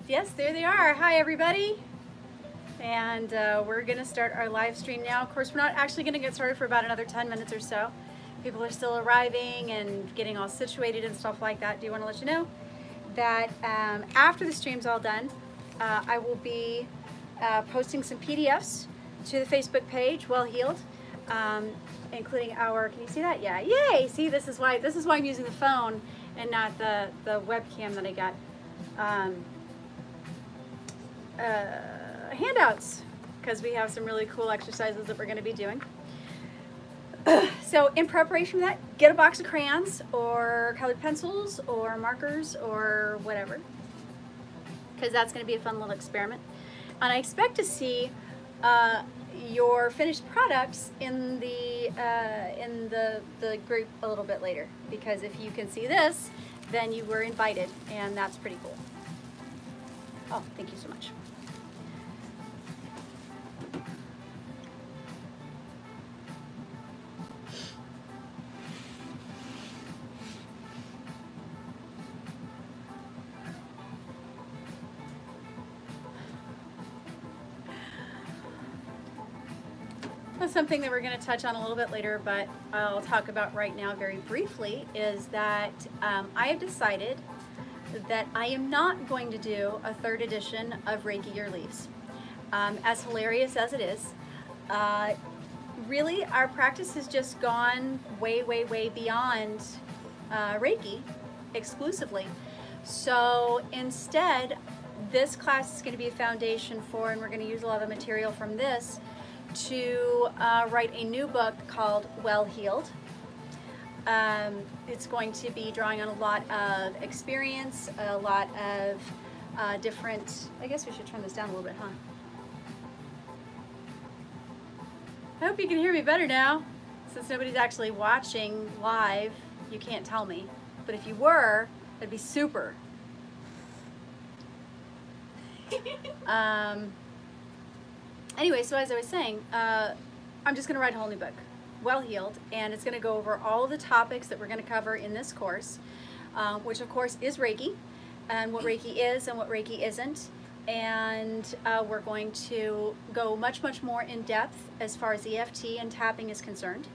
Yes, there they are. Hi, everybody. And we're going to start our live stream now. Of course, we're not actually going to get started for about another 10 minutes or so. People are still arriving and getting all situated and stuff like that. Do want to let you know that after the stream's all done, I will be posting some PDFs to the Facebook page, Well Healed, including our, can you see that? Yeah, yay! See, this is why I'm using the phone and not the webcam that I got. Handouts, because we have some really cool exercises that we're going to be doing. So in preparation for that, get a box of crayons or colored pencils or markers or whatever, because that's going to be a fun little experiment. And I expect to see your finished products in the group a little bit later, because if you can see this, then you were invited, and that's pretty cool. Oh, thank you so much. Something that we're going to touch on a little bit later, but I'll talk about right now very briefly, is that I have decided that I am not going to do a third edition of Reiki Your Leaves. As hilarious as it is, really our practice has just gone way, way, way beyond Reiki exclusively. So instead, this class is going to be a foundation for, and we're going to use a lot of material from this to write a new book called Well Healed. It's going to be drawing on a lot of experience, a lot of different, I guess we should turn this down a little bit, huh? I hope you can hear me better now. Since nobody's actually watching live, you can't tell me. But if you were, that'd be super. Anyway, so as I was saying, I'm just going to write a whole new book, Well Healed, and it's going to go over all of the topics that we're going to cover in this course, which of course is Reiki, and what Reiki is and what Reiki isn't, and we're going to go much, much more in depth as far as EFT and tapping is concerned.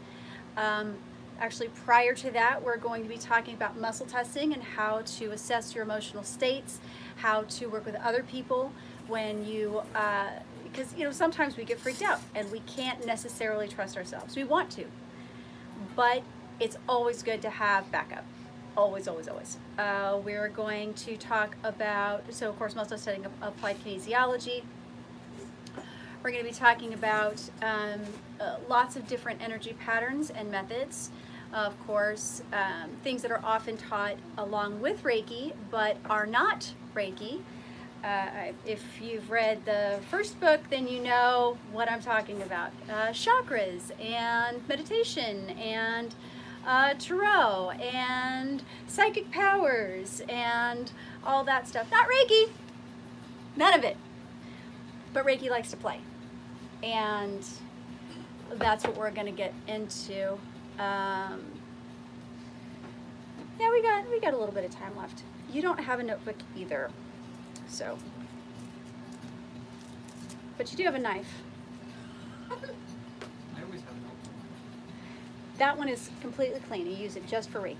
Actually, prior to that, we're going to be talking about muscle testing and how to assess your emotional states, how to work with other people when you because you know sometimes we get freaked out and we can't necessarily trust ourselves. We want to, but it's always good to have backup. Always, always, always. We're going to talk about, so of course muscle studying applied kinesiology. We're going to be talking about lots of different energy patterns and methods. Of course, things that are often taught along with Reiki but are not Reiki. If you've read the first book, then you know what I'm talking about. Chakras and meditation and tarot and psychic powers and all that stuff. Not Reiki. None of it. But Reiki likes to play. And that's what we're going to get into. Yeah, we got a little bit of time left. You don't have a notebook either. So, but you do have a knife. I always have a notebook. That one is completely clean. You use it just for Reiki.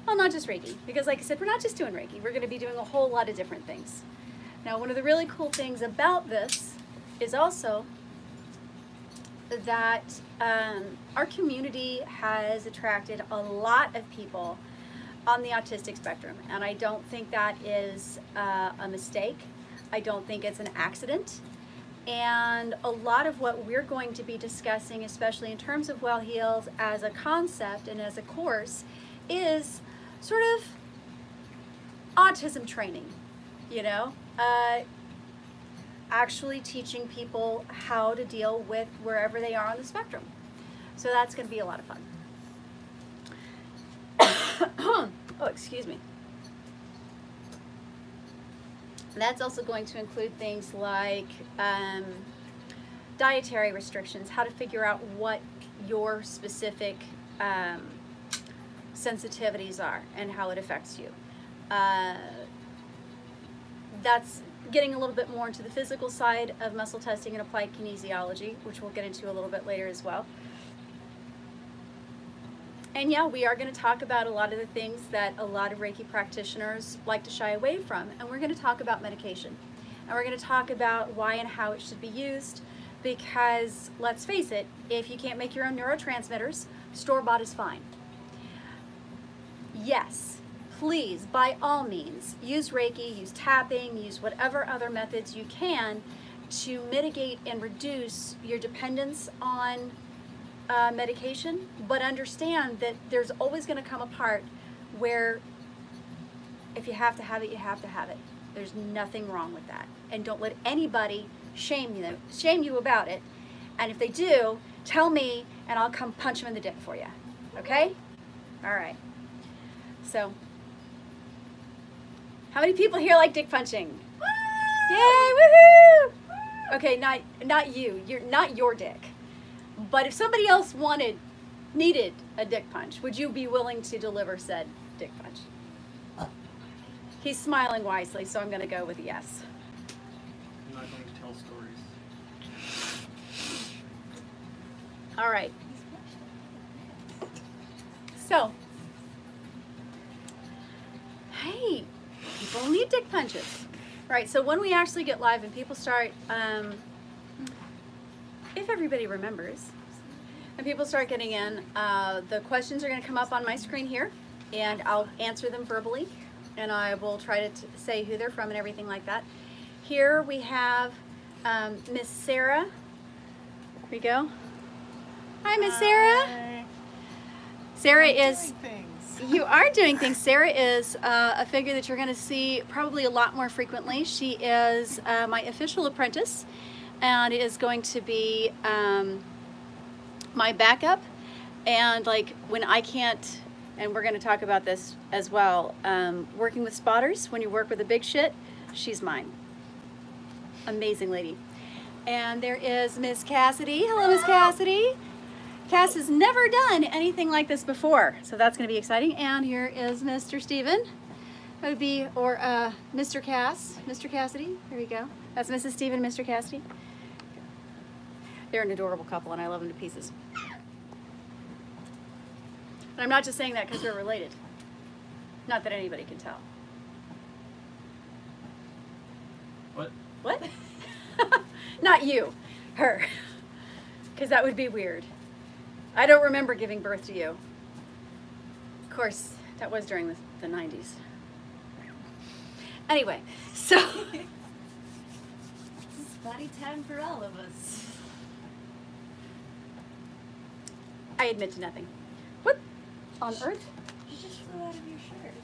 Well, not just Reiki, because like I said, we're not just doing Reiki. We're going to be doing a whole lot of different things. Now, one of the really cool things about this is also that our community has attracted a lot of people on the autistic spectrum, and I don't think that is a mistake. I don't think it's an accident. And a lot of what we're going to be discussing, especially in terms of Well Healed as a concept and as a course, is sort of autism training, you know? Actually teaching people how to deal with wherever they are on the spectrum. So that's going to be a lot of fun. Oh, excuse me. That's also going to include things like dietary restrictions, how to figure out what your specific sensitivities are and how it affects you. that's getting a little bit more into the physical side of muscle testing and applied kinesiology, which we'll get into a little bit later as well. And yeah, we are going to talk about a lot of the things that a lot of Reiki practitioners like to shy away from. And we're going to talk about medication. And we're going to talk about why and how it should be used. Because, let's face it, if you can't make your own neurotransmitters, store-bought is fine. Yes, please, by all means, use Reiki, use tapping, use whatever other methods you can to mitigate and reduce your dependence on medication, but understand that there's always going to come a part where if you have to have it, you have to have it. There's nothing wrong with that. And don't let anybody shame you about it. And if they do, tell me and I'll come punch them in the dick for you. Okay? All right. So, how many people here like dick punching? Woo! Yay, woohoo! Okay, not you. You're not your dick. But if somebody else needed a dick punch, would you be willing to deliver said dick punch? He's smiling wisely, so I'm going to go with yes. I'm not going to tell stories. All right. So, hey, people need dick punches. All right, so when we actually get live and people start, if everybody remembers, and people start getting in, the questions are going to come up on my screen here, and I'll answer them verbally, and I will try to say who they're from and everything like that. Here we have Miss Sarah. Here we go. Hi, Miss Sarah. Hi. Sarah I'm is... doing things. You are doing things. Sarah is a figure that you're going to see probably a lot more frequently. She is my official apprentice and is going to be my backup. And like when I can't, and we're going to talk about this as well, working with spotters, when you work with a big shit, she's mine. Amazing lady. And there is Miss Cassidy. Hello, Miss Cassidy. Cass has never done anything like this before, so that's going to be exciting. And here is Mr. Steven. That would be, or Mr. Cass, Mr. Cassidy. There you go. That's Mrs. Steven, Mr. Cassidy. They're an adorable couple, and I love them to pieces. And I'm not just saying that because they're related. Not that anybody can tell. What? What? Not you. Her. Because that would be weird. I don't remember giving birth to you. Of course, that was during the 90s. Anyway, so... It's body time for all of us. I admit to nothing. What on earth? You just flew out of your shirt.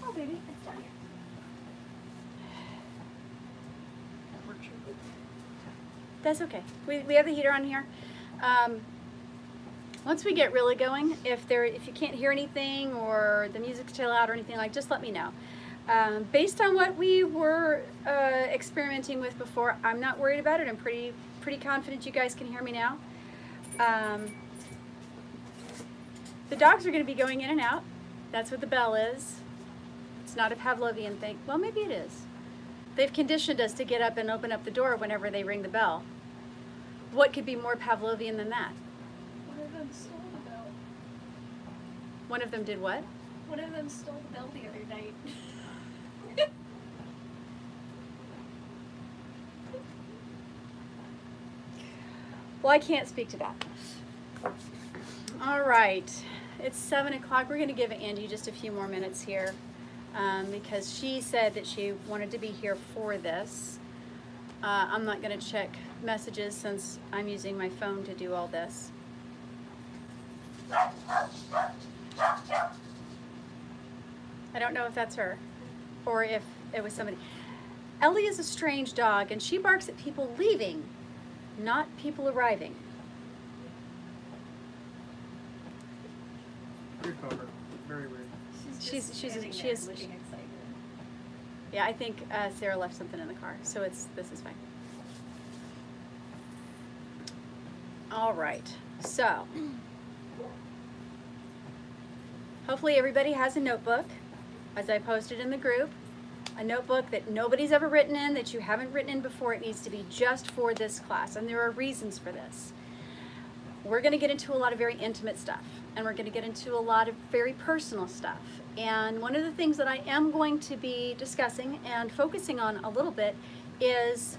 Oh, baby, it's down here. That's okay. We have the heater on here. Once we get really going, if you can't hear anything or the music's too loud or anything like, just let me know. Based on what we were experimenting with before, I'm not worried about it. I'm pretty confident you guys can hear me now. The dogs are going to be going in and out. That's what the bell is. It's not a Pavlovian thing. Well, maybe it is. They've conditioned us to get up and open up the door whenever they ring the bell. What could be more Pavlovian than that? One of them stole the bell. One of them did what? One of them stole the bell the other night. Well, I can't speak to that. All right, it's 7 o'clock. We're going to give Angie just a few more minutes here because she said that she wanted to be here for this. I'm not going to check messages since I'm using my phone to do all this. I don't know if that's her or if it was somebody. Ellie is a strange dog and she barks at people leaving, not people arriving. Weird cover. Very weird. She's standing she there is. looking excited. Yeah, I think Sarah left something in the car, so this is fine. All right, so hopefully everybody has a notebook, as I posted in the group. a notebook that nobody's ever written in, that you haven't written in before. It needs to be just for this class, and there are reasons for this. We're going to get into a lot of very intimate stuff, and we're going to get into a lot of very personal stuff. And one of the things that I am going to be discussing and focusing on a little bit is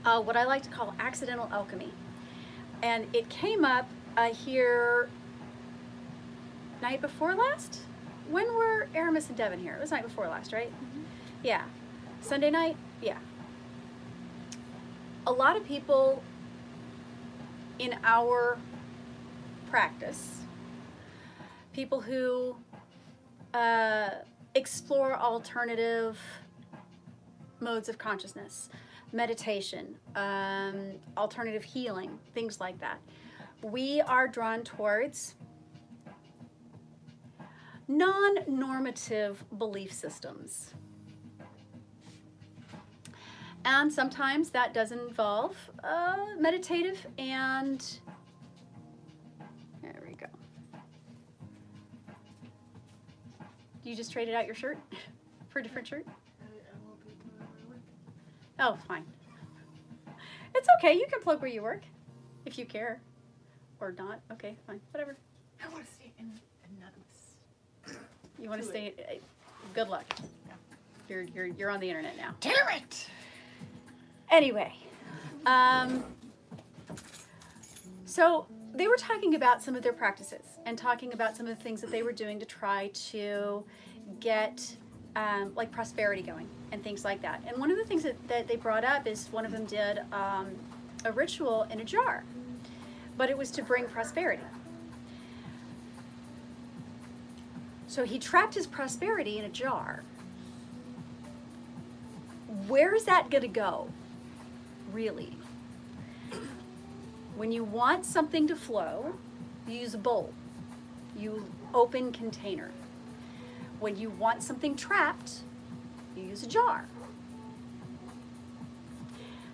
what I like to call accidental alchemy. And it came up here night before last? When were Aramis and Devin here? It was night before last, right? Mm-hmm. Yeah. Sunday night? Yeah. A lot of people in our practice, people who explore alternative modes of consciousness, meditation, alternative healing, things like that, we are drawn towards non-normative belief systems. And sometimes that does involve meditative and, there we go. You just traded out your shirt for a different shirt? Oh, fine. It's okay, you can plug where you work, if you care. Or not, okay, fine, whatever. I want to stay anonymous. You want to stay, good luck. Yeah. You're on the internet now. Damn it! Anyway, so they were talking about some of their practices and talking about some of the things that they were doing to try to get like prosperity going and things like that. And one of the things that they brought up is one of them did a ritual in a jar, but it was to bring prosperity. So he trapped his prosperity in a jar. Where's that gonna go, really? When you want something to flow, you use a bowl. You open container. When you want something trapped, you use a jar.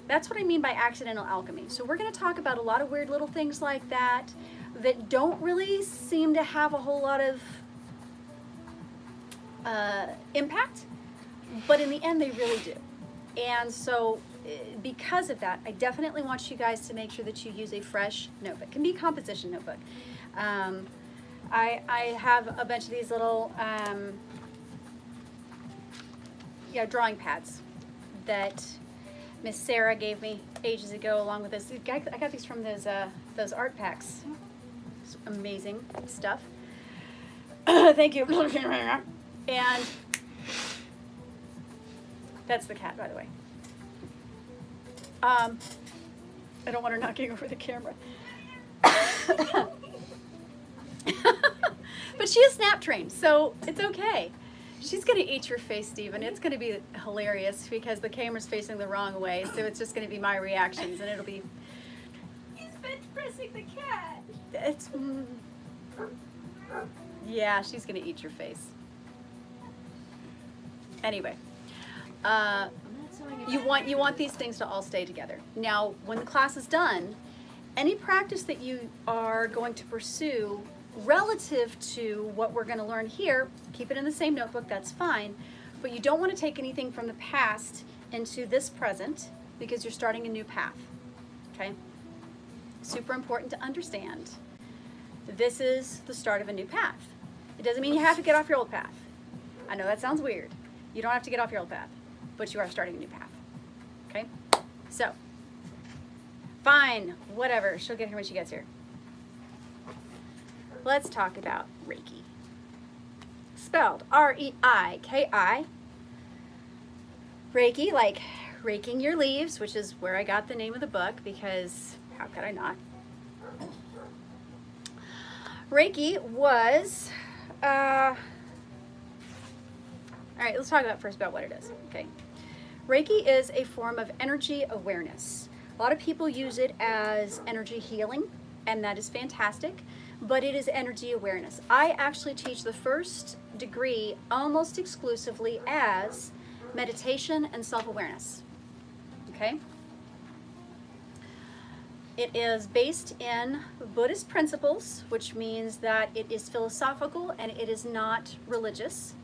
That's what I mean by accidental alchemy. So we're gonna talk about a lot of weird little things like that that don't really seem to have a whole lot of impact, but in the end they really do. And so because of that, I definitely want you guys to make sure that you use a fresh notebook. It can be a composition notebook. I have a bunch of these little drawing pads that Miss Sarah gave me ages ago along with this. I got these from those art packs. It's amazing stuff. Thank you. And that's the cat, by the way. I don't want her knocking over the camera. But she is snap trained, so it's okay. She's gonna eat your face, Stephen. It's gonna be hilarious because the camera's facing the wrong way, so it's just gonna be my reactions, and it'll be. He's bench pressing the cat. It's. Yeah, she's gonna eat your face. Anyway, you want these things to all stay together. Now, when the class is done, any practice that you are going to pursue relative to what we're going to learn here, keep it in the same notebook, that's fine, but you don't want to take anything from the past into this present because you're starting a new path, okay? Super important to understand. This is the start of a new path. It doesn't mean you have to get off your old path. I know that sounds weird. You don't have to get off your old path, but you are starting a new path, okay? So, fine, whatever, she'll get here when she gets here. Let's talk about Reiki. Spelled R-E-I-K-I. Reiki, like raking your leaves, which is where I got the name of the book because how could I not? Reiki was, all right, let's talk about first about what it is, okay? Reiki is a form of energy awareness. A lot of people use it as energy healing, and that is fantastic, but it is energy awareness. I actually teach the first degree almost exclusively as meditation and self-awareness, okay? It is based in Buddhist principles, which means that it is philosophical and it is not religious.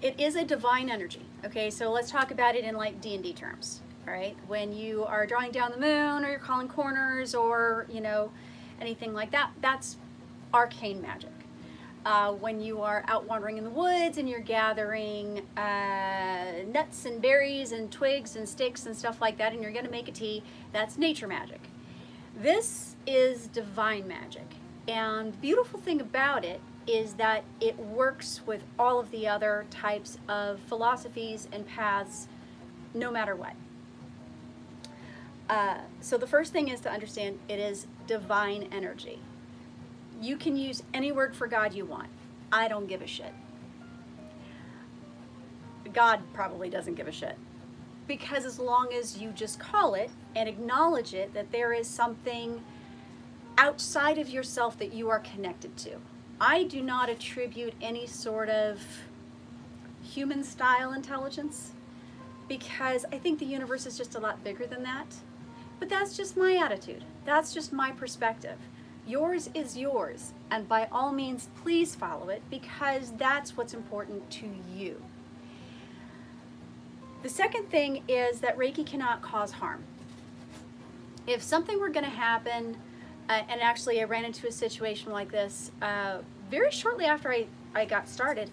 It is a divine energy. Okay, so let's talk about it in like D&D terms. All right, when you are drawing down the moon, or you're calling corners, or anything like that, that's arcane magic. When you are out wandering in the woods and you're gathering nuts and berries and twigs and sticks and stuff like that, and you're going to make a tea, that's nature magic. This is divine magic. And the beautiful thing about it is that it works with all of the other types of philosophies and paths, no matter what. So the first thing is to understand it is divine energy. You can use any word for God you want. I don't give a shit. God probably doesn't give a shit. Because as long as you just call it and acknowledge it, that there is something outside of yourself that you are connected to. I do not attribute any sort of human style intelligence, because I think the universe is just a lot bigger than that. But that's just my attitude. That's just my perspective. Yours is yours, and by all means, please follow it, because that's what's important to you. The second thing is that Reiki cannot cause harm. If something were going to happen, and actually I ran into a situation like this very shortly after I got started.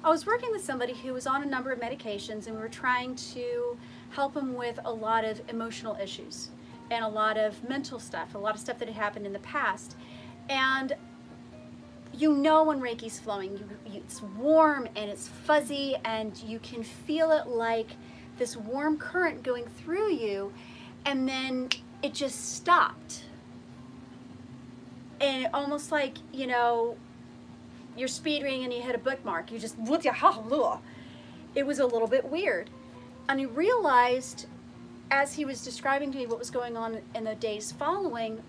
I was working with somebody who was on a number of medications, and we were trying to help him with a lot of emotional issues and a lot of mental stuff, a lot of stuff that had happened in the past. And when Reiki's flowing, it's warm and it's fuzzy, and you can feel it like this warm current going through you, and then it just stopped. And almost like, you're speed reading and you hit a bookmark. You just, it was a little bit weird. And he realized, as he was describing to me what was going on in the days following,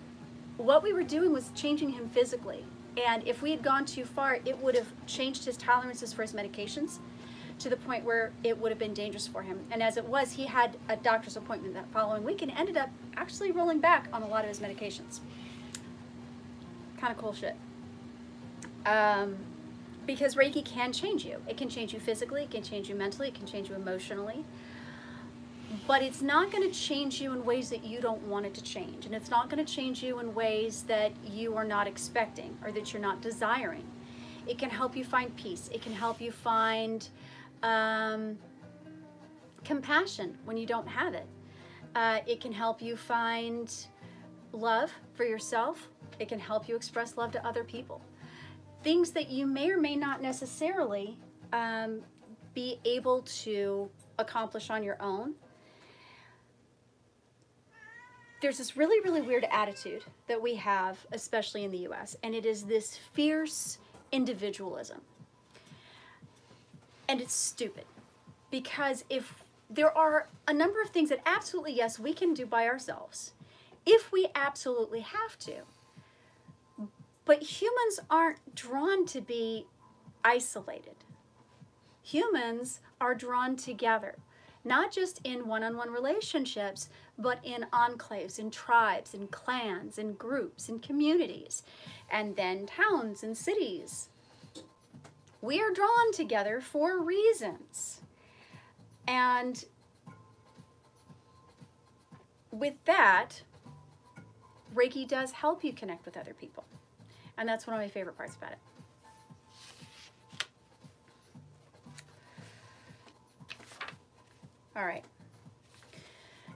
what we were doing was changing him physically. And if we had gone too far, it would have changed his tolerances for his medications to the point where it would have been dangerous for him. And as it was, he had a doctor's appointment that following week and ended up actually rolling back on a lot of his medications. Kind of cool shit. Because Reiki can change you. It can change you physically, it can change you mentally, it can change you emotionally. But it's not going to change you in ways that you don't want it to change. And it's not going to change you in ways that you are not expecting or that you're not desiring. It can help you find peace. It can help you find compassion when you don't have it. It can help you find love for yourself. It can help you express love to other people. Things that you may or may not necessarily be able to accomplish on your own. There's this really, really weird attitude that we have, especially in the US, and it is this fierce individualism. And it's stupid, because if there are a number of things that absolutely, yes, we can do by ourselves, if we absolutely have to. But humans aren't drawn to be isolated. Humans are drawn together, not just in one-on-one relationships, but in enclaves, in tribes, in clans, in groups, in communities, and then towns and cities. We are drawn together for reasons. And with that, Reiki does help you connect with other people. And that's one of my favorite parts about it. All right.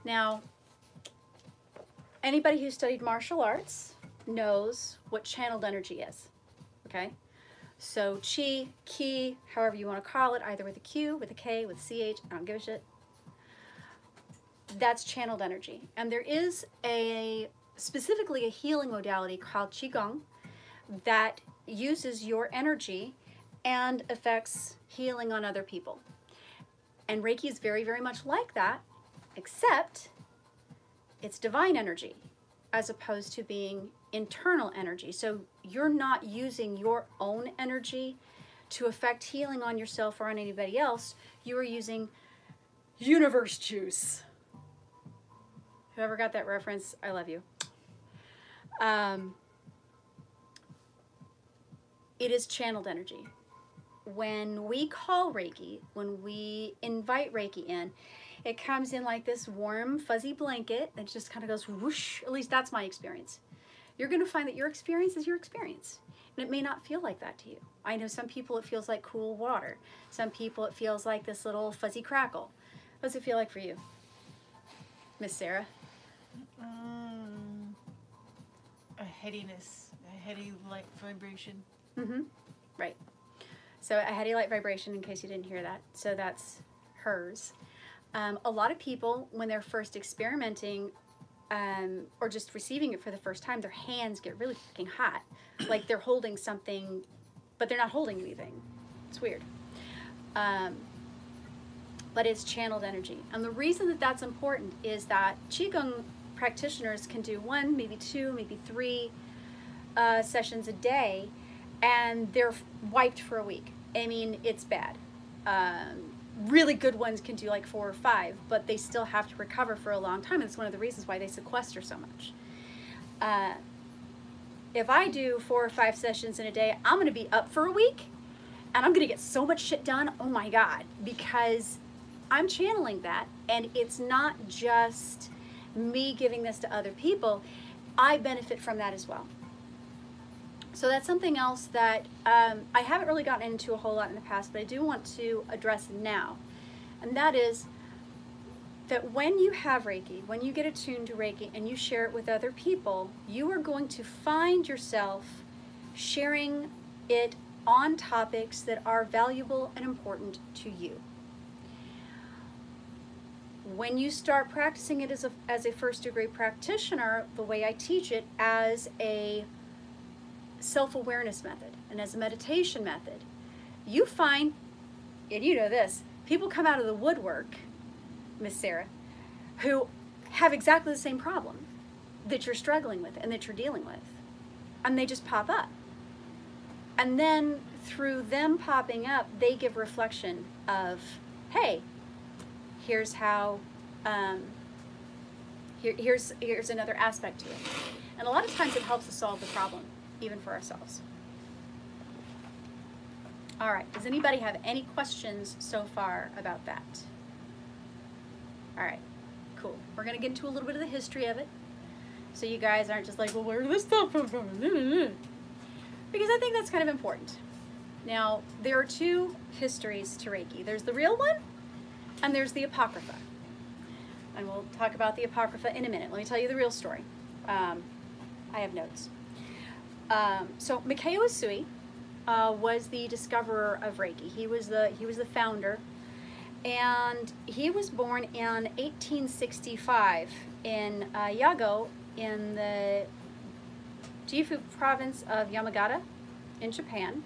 Now, anybody who studied martial arts knows what channeled energy is, okay? So chi, ki, however you want to call it, either with a Q, with a K, with CH, I don't give a shit. That's channeled energy. And there is specifically a healing modality called Qigong that uses your energy and affects healing on other people. And Reiki is very, very much like that, except it's divine energy as opposed to being internal energy. So you're not using your own energy to affect healing on yourself or on anybody else. You are using universe juice. Whoever got that reference, I love you. It is channeled energy. when we call Reiki, when we invite Reiki in, it comes in like this warm, fuzzy blanket that just kind of goes whoosh. At least that's my experience. You're going to find that your experience is your experience. And it may not feel like that to you. I know some people it feels like cool water. Some people it feels like this little fuzzy crackle. What does it feel like for you, Miss Sarah? A headiness, a heady light vibration. Mm-hmm. Right. So a heady light vibration, in case you didn't hear that. So that's hers. A lot of people, when they're first experimenting or just receiving it for the first time, their hands get really fucking hot. Like they're holding something, but they're not holding anything. It's weird. But it's channeled energy. And the reason that that's important is that Qigong practitioners can do 1, maybe 2, maybe 3 sessions a day, and they're wiped for a week. I mean, it's bad. Really good ones can do like 4 or 5, but they still have to recover for a long time. And it's one of the reasons why they sequester so much. If I do 4 or 5 sessions in a day, I'm going to be up for a week, and I'm going to get so much shit done. Oh my God, because I'm channeling that, and it's not just me giving this to other people. I benefit from that as well. So that's something else that I haven't really gotten into a whole lot in the past, but I do want to address now. And that is that when you have Reiki, when you get attuned to Reiki and you share it with other people, you are going to find yourself sharing it on topics that are valuable and important to you. When you start practicing it as a first-degree practitioner, the way I teach it as a self-awareness method and as a meditation method, you find, and you know this, people come out of the woodwork, Miss Sarah, who have exactly the same problem that you're struggling with and that you're dealing with, and they just pop up. And then through them popping up, they give reflection of, hey, here's how, here's another aspect to it. And a lot of times it helps us solve the problem, even for ourselves. All right, does anybody have any questions so far about that? All right, cool. We're gonna get into a little bit of the history of it, so you guys aren't just like, well, where did this stuff come from? Because I think that's kind of important. Now, there are 2 histories to Reiki. There's the real one, and there's the Apocrypha. And we'll talk about the Apocrypha in a minute. Let me tell you the real story. I have notes. So Mikao Usui was the discoverer of Reiki. He was the founder, and he was born in 1865 in Yago in the Gifu province of Yamagata in Japan.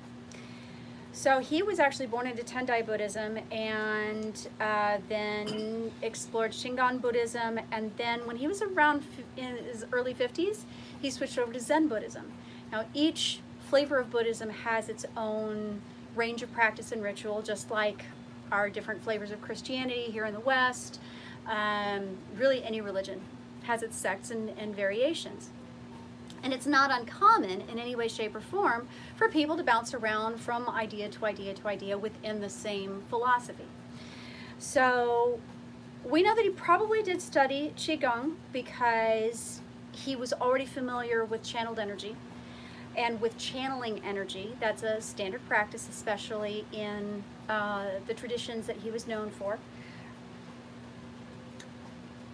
So he was actually born into Tendai Buddhism, and then explored Shingon Buddhism, and then when he was around in his early 50s, he switched over to Zen Buddhism. Now each flavor of Buddhism has its own range of practice and ritual, just like our different flavors of Christianity here in the West. Really any religion has its sects and variations. And it's not uncommon in any way, shape, or form for people to bounce around from idea to idea to idea within the same philosophy. So we know that he probably did study Qigong because he was already familiar with channeled energy and with channeling energy. That's a standard practice, especially in the traditions that he was known for.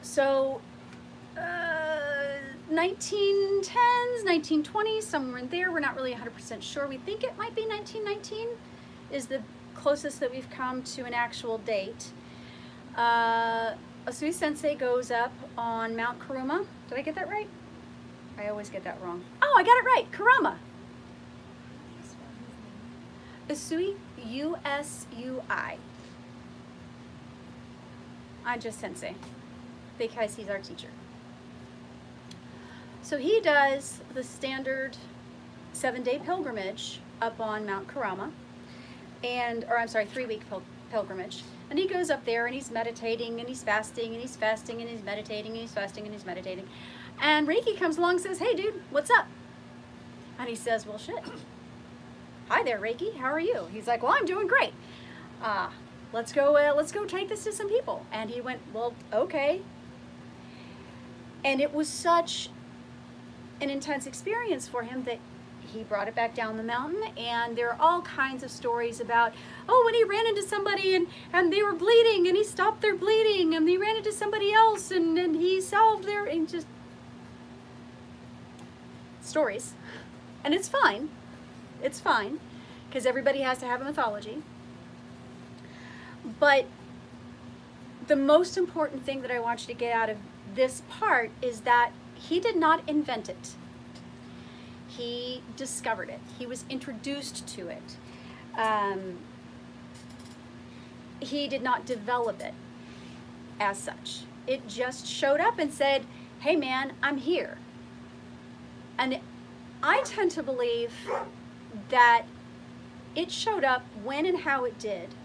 So 1910s, 1920s, somewhere in there. We're not really 100% sure. We think it might be 1919 is the closest that we've come to an actual date. Usui Sensei goes up on Mount Kuruma. Did I get that right? I always get that wrong. Oh, I got it right. Kurama. Usui, U-S-U-I. I'm just Sensei because he's our teacher. So he does the standard 7-day pilgrimage up on Mount Kurama, or I'm sorry, 3-week pilgrimage. And he goes up there and he's meditating and he's fasting and he's fasting and he's meditating and he's fasting and he's meditating. And Reiki comes along and says, hey dude, what's up? And he says, well shit, hi there, Reiki, how are you? He's like, well, I'm doing great. Let's go take this to some people. And he went, well, okay. And it was such an intense experience for him that he brought it back down the mountain, and there are all kinds of stories about, oh, when he ran into somebody and they were bleeding and he stopped their bleeding, and he ran into somebody else and he solved their, and just stories. And it's fine, because everybody has to have a mythology. But the most important thing that I want you to get out of this part is that he did not invent it. He discovered it. He was introduced to it. He did not develop it as such. It just showed up and said, hey man, I'm here. And I tend to believe that it showed up when and how it did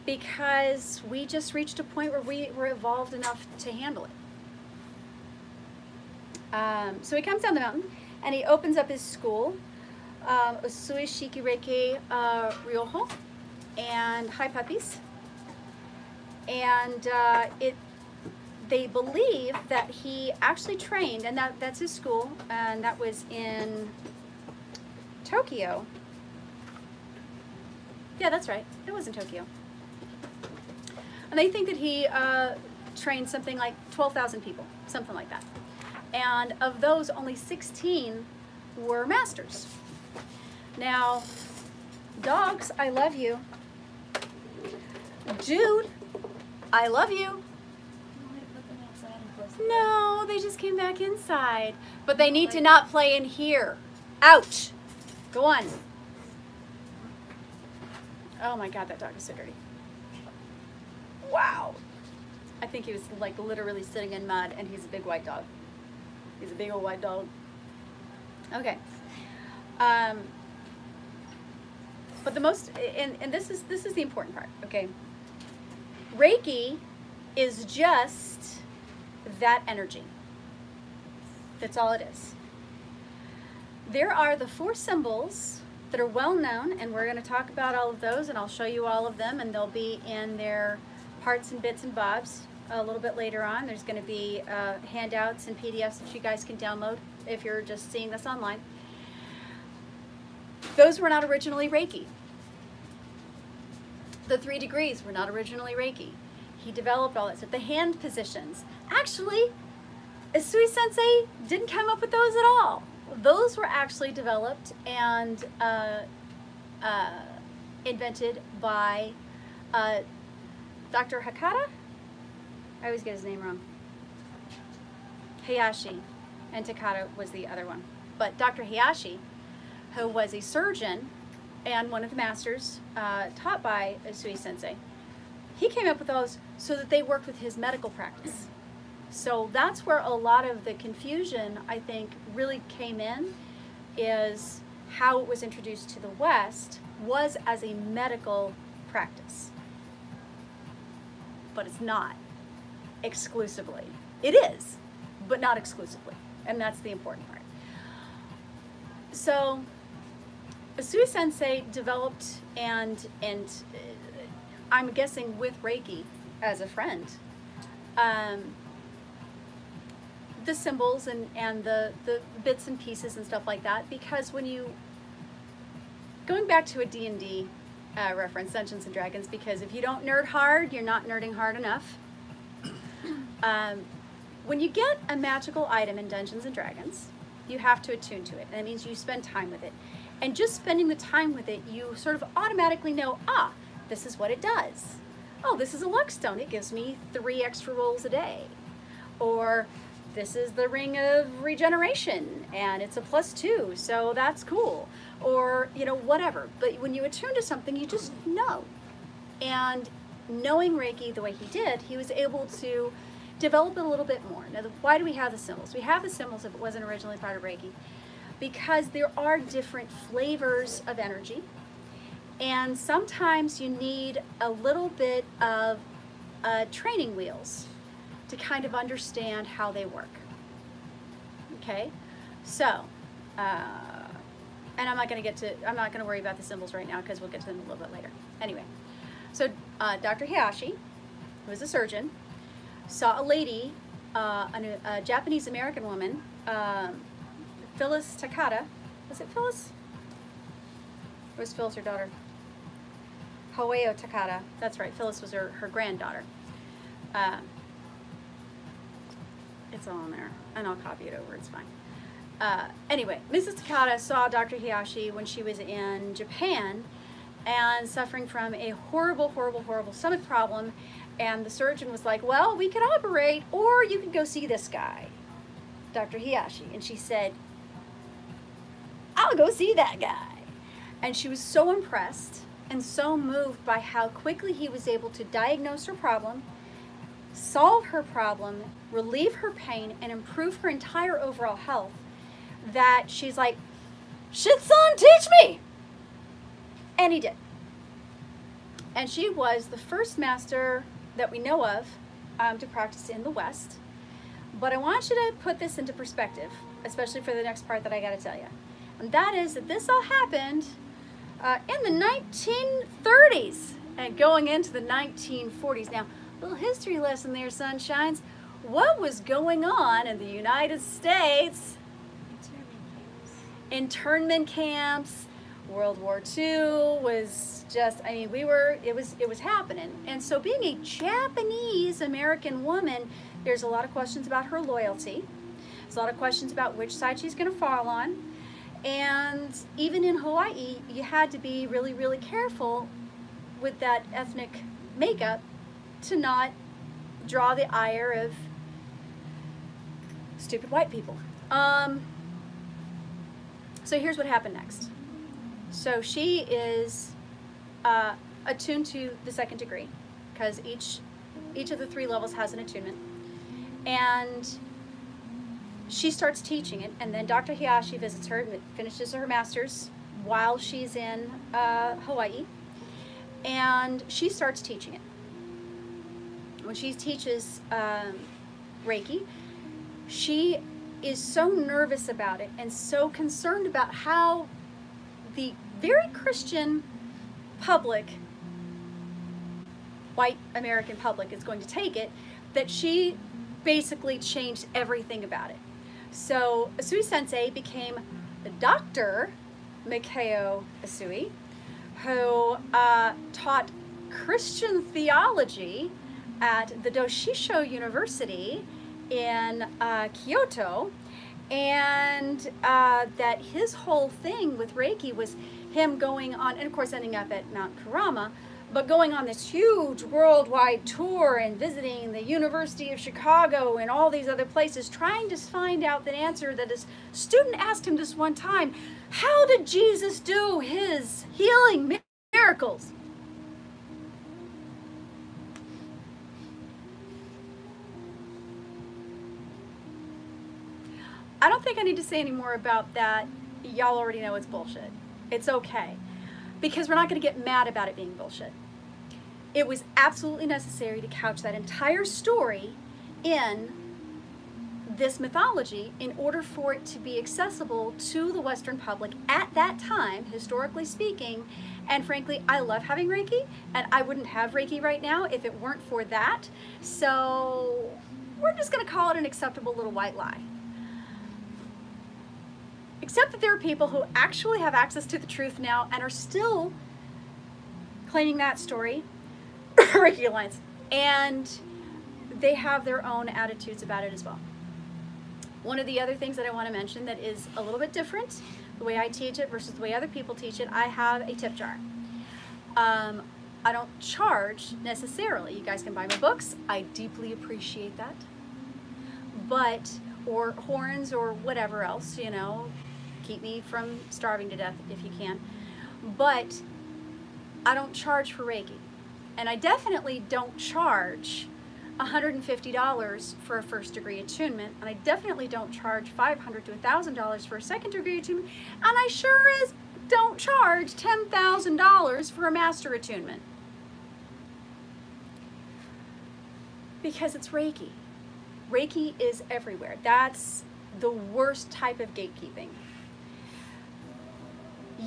because we just reached a point where we were evolved enough to handle it. So he comes down the mountain and he opens up his school, Usui Shiki Reiki Ryoho, and Hi Puppies. And they believe that he actually trained, and that's his school, and that was in Tokyo. Yeah, that's right. It was in Tokyo. And they think that he trained something like 12,000 people, something like that. And of those, only 16 were masters. Now, dogs, I love you. Dude, I love you. No, they just came back inside. But they need to not play in here. Ouch. Go on. Oh my God, that dog is so dirty. Wow. I think he was like literally sitting in mud, and he's a big white dog. He's a big old white dog. Okay. But the most, and this is the important part, okay? Reiki is just that energy. That's all it is. There are the 4 symbols that are well known, and we're going to talk about all of those, and I'll show you all of them, and they'll be in their parts and bits and bobs a little bit later on. There's going to be handouts and PDFs that you guys can download if you're just seeing this online. Those were not originally Reiki. The 3 degrees were not originally Reiki. He developed all that stuff. The hand positions. Actually, Usui Sensei didn't come up with those at all. Those were actually developed and invented by Dr. Hakata. I always get his name wrong. Hayashi, and Takata was the other one. But Dr. Hayashi, who was a surgeon and one of the masters taught by Usui Sensei, he came up with those so that they worked with his medical practice. So that's where a lot of the confusion, I think, really came in, is how it was introduced to the West was as a medical practice. But it's not exclusively. It is, but not exclusively. And that's the important part. So Usui Sensei developed and I'm guessing with Reiki as a friend, the symbols and the bits and pieces and stuff like that, because when you, going back to a D&D reference, Dungeons and Dragons, because if you don't nerd hard, you're not nerding hard enough. When you get a magical item in Dungeons and Dragons, you have to attune to it, and that means you spend time with it. And just spending the time with it, you sort of automatically know, this is what it does. Oh, this is a luck stone. It gives me 3 extra rolls a day. Or this is the ring of regeneration, and it's a +2, so that's cool. Or, you know, whatever. But when you attune to something, you just know. And knowing Reiki the way he did, he was able to develop it a little bit more. Now, why do we have the symbols? We have the symbols if it wasn't originally part of Reiki, because there are different flavors of energy, and sometimes you need a little bit of training wheels to kind of understand how they work. Okay, so And I'm not going to worry about the symbols right now because we'll get to them a little bit later. Anyway, so Dr. Hayashi, who is a surgeon, saw a lady, a Japanese-American woman, Phyllis Takada. Was it Phyllis? Or was Phyllis her daughter? Hoeo Takada. That's right. Phyllis was her granddaughter. It's all in there, and I'll copy it over. It's fine. Anyway, Mrs. Takada saw Dr. Hayashi when she was in Japan and suffering from a horrible, horrible, horrible stomach problem. And the surgeon was like, well, we could operate, or you could go see this guy, Dr. Hayashi. And she said, I'll go see that guy. And she was so impressed and so moved by how quickly he was able to diagnose her problem, solve her problem, relieve her pain, and improve her entire overall health, that she's like, shit, son, teach me. And he did. And she was the first master that we know of to practice in the West. But I want you to put this into perspective, especially for the next part that I got to tell you. And that is that this all happened in the 1930s and going into the 1940s. Now, little history lesson there, sunshines. What was going on in the United States? Internment camps. World War II was just, I mean, it was happening. And so being a Japanese American woman, there's a lot of questions about her loyalty. There's a lot of questions about which side she's going to fall on. And even in Hawaii, you had to be really, really careful with that ethnic makeup to not draw the ire of stupid white people. So here's what happened next. So she is attuned to the second degree, because each of the 3 levels has an attunement. And she starts teaching it, and then Dr. Hayashi visits her and finishes her master's while she's in Hawaii, and she starts teaching it. When she teaches Reiki, she is so nervous about it and so concerned about how the very Christian public, white American public, is going to take it, that she basically changed everything about it. So Asui Sensei became Dr. Mikao Asui, who taught Christian theology at the Doshisho University in Kyoto, and that his whole thing with Reiki was him going on, and of course ending up at Mount Kurama, but going on this huge worldwide tour and visiting the University of Chicago and all these other places, trying to find out the answer that his student asked him this one time: how did Jesus do his healing miracles? I don't think I need to say any more about that. Y'all already know it's bullshit. It's okay, because we're not going to get mad about it being bullshit. It was absolutely necessary to couch that entire story in this mythology in order for it to be accessible to the Western public at that time, historically speaking. And frankly, I love having Reiki, and I wouldn't have Reiki right now if it weren't for that. So we're just going to call it an acceptable little white lie. Except that there are people who actually have access to the truth now and are still claiming that story, Reiki Alliance, and they have their own attitudes about it as well. One of the other things that I want to mention that is a little bit different, the way I teach it versus the way other people teach it, I have a tip jar. I don't charge necessarily. You guys can buy my books. I deeply appreciate that. But, or horns or whatever else, you know, keep me from starving to death if you can. But I don't charge for Reiki. And I definitely don't charge $150 for a first degree attunement, and I definitely don't charge $500 to $1,000 for a second degree attunement, and I sure as don't charge $10,000 for a master attunement. Because it's Reiki. Reiki is everywhere. That's the worst type of gatekeeping.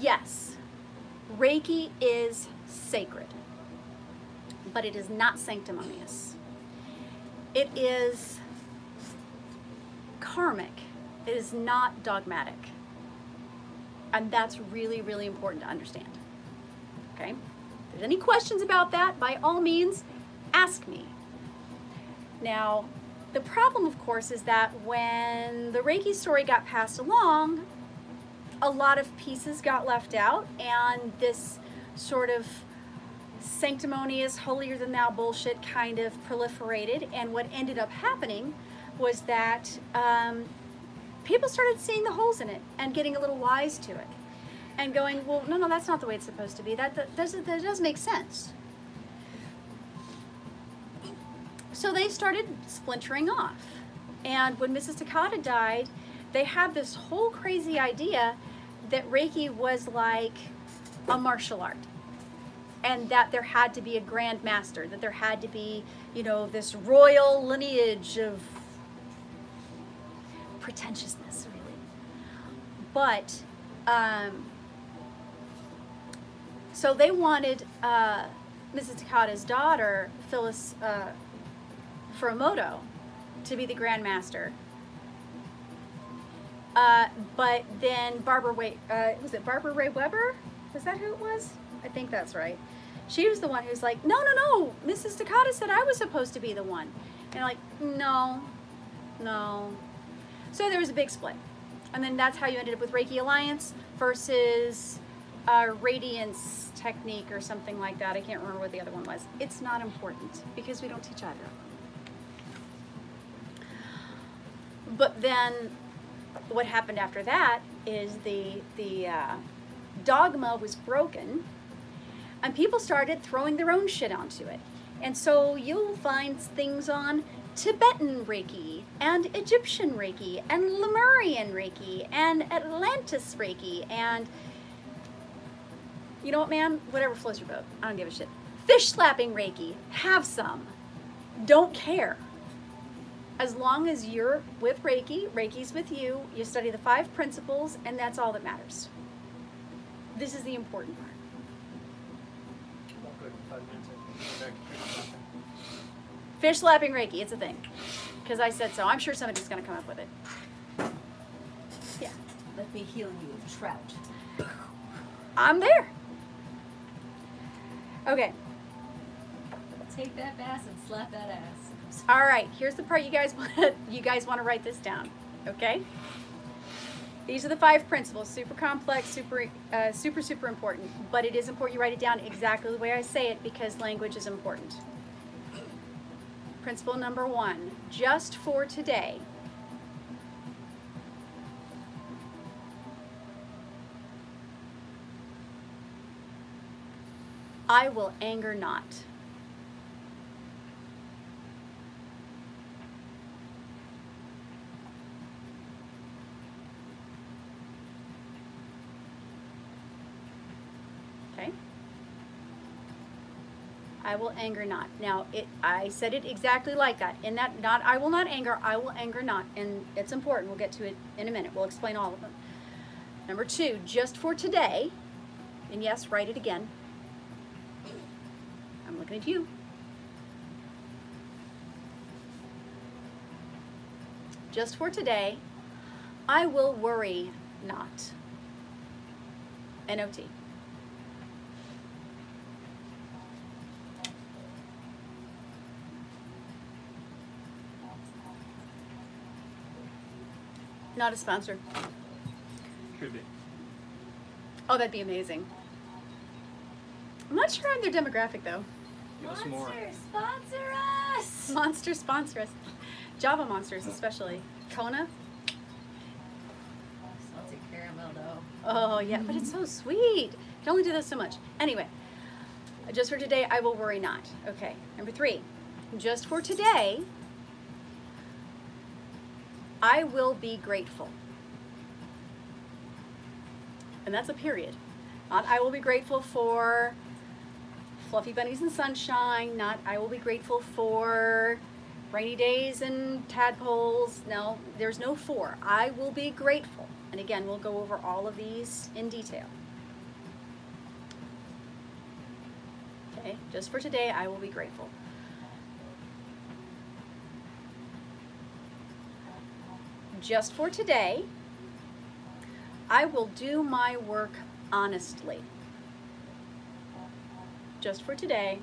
Yes, Reiki is sacred, but it is not sanctimonious. It is karmic. It is not dogmatic. And that's really, really important to understand. Okay? If there's any questions about that, by all means, ask me. Now, the problem, of course, is that when the Reiki story got passed along, a lot of pieces got left out, and this sort of sanctimonious, holier-than-thou bullshit kind of proliferated, and what ended up happening was that people started seeing the holes in it and getting a little wise to it and going, well, no, that's not the way it's supposed to be. That does make sense. So they started splintering off. And when Mrs. Takata died, they had this whole crazy idea that Reiki was like a martial art, and that there had to be a grand master, that there had to be, you know, this royal lineage of pretentiousness, really. But, so they wanted Mrs. Takata's daughter, Phyllis Furumoto, to be the Grand Master. But then was it Barbara Ray Weber? Was that who it was? I think that's right. She was the one who's like, no, Mrs. Takata said I was supposed to be the one. And like, no. So there was a big split. And then that's how you ended up with Reiki Alliance versus Radiance Technique or something like that. I can't remember what the other one was. It's not important because we don't teach either of them. But then what happened after that is the dogma was broken, and people started throwing their own shit onto it. And so you'll find things on Tibetan Reiki and Egyptian Reiki and Lemurian Reiki and Atlantis Reiki and, you know what, man, whatever floats your boat. I don't give a shit. Fish slapping Reiki, have some. Don't care. As long as you're with Reiki, Reiki's with you, you study the 5 principles, and that's all that matters. This is the important part. Fish slapping Reiki, it's a thing. Because I said so. I'm sure somebody's going to come up with it. Yeah. Let me heal you of trout. I'm there. Okay. Take that bass and slap that ass. All right. Here's the part you guys want to write this down. Okay. These are the 5 principles. Super complex, super important. But it is important you write it down exactly the way I say it because language is important. Principle number 1, just for today. I will anger not. Okay? I will anger not. Now, I said it exactly like that. In that, not I will not anger, I will anger not. And it's important. We'll get to it in a minute. We'll explain all of them. Number 2, just for today. And yes, write it again. I'm looking at you. Just for today, I will worry not. N-O-T. Not a sponsor. Could be. Oh, that'd be amazing. I'm not sure I'm their demographic though. Give us more. Monster, sponsor us! Monster sponsor us. Java monsters especially. Kona. Salted caramel though. Oh yeah, but it's so sweet. You can only do this so much. Anyway, just for today, I will worry not. Okay, number 3. Just for today, I will be grateful. And that's a period. Not I will be grateful for fluffy bunnies and sunshine. Not I will be grateful for rainy days and tadpoles. No, there's no for. I will be grateful. And again, we'll go over all of these in detail. just for today, I will be grateful. Just for today, I will do my work honestly. Just for today,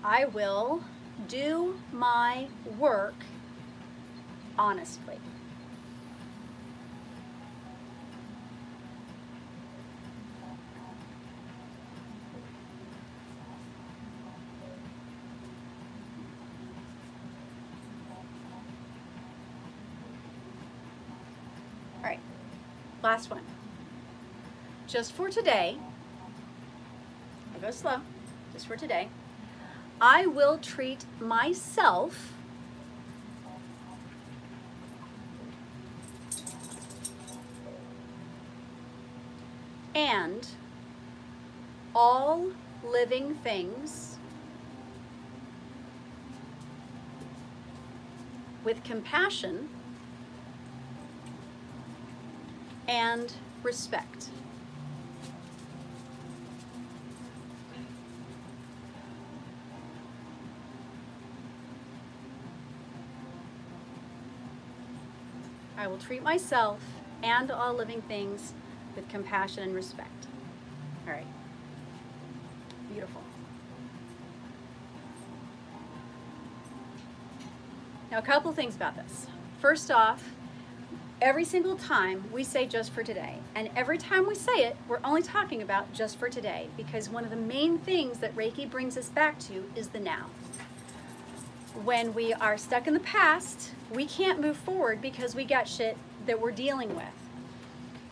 I will do my work honestly. All right, last one. Just for today, I'll go slow, just for today, I will treat myself and all living things with compassion and respect. I will treat myself and all living things with compassion and respect. All right. Beautiful. Now, a couple things about this. First off, every single time we say just for today, and every time we say it, we're only talking about just for today, because one of the main things that Reiki brings us back to is the now. When we are stuck in the past, we can't move forward because we got shit that we're dealing with.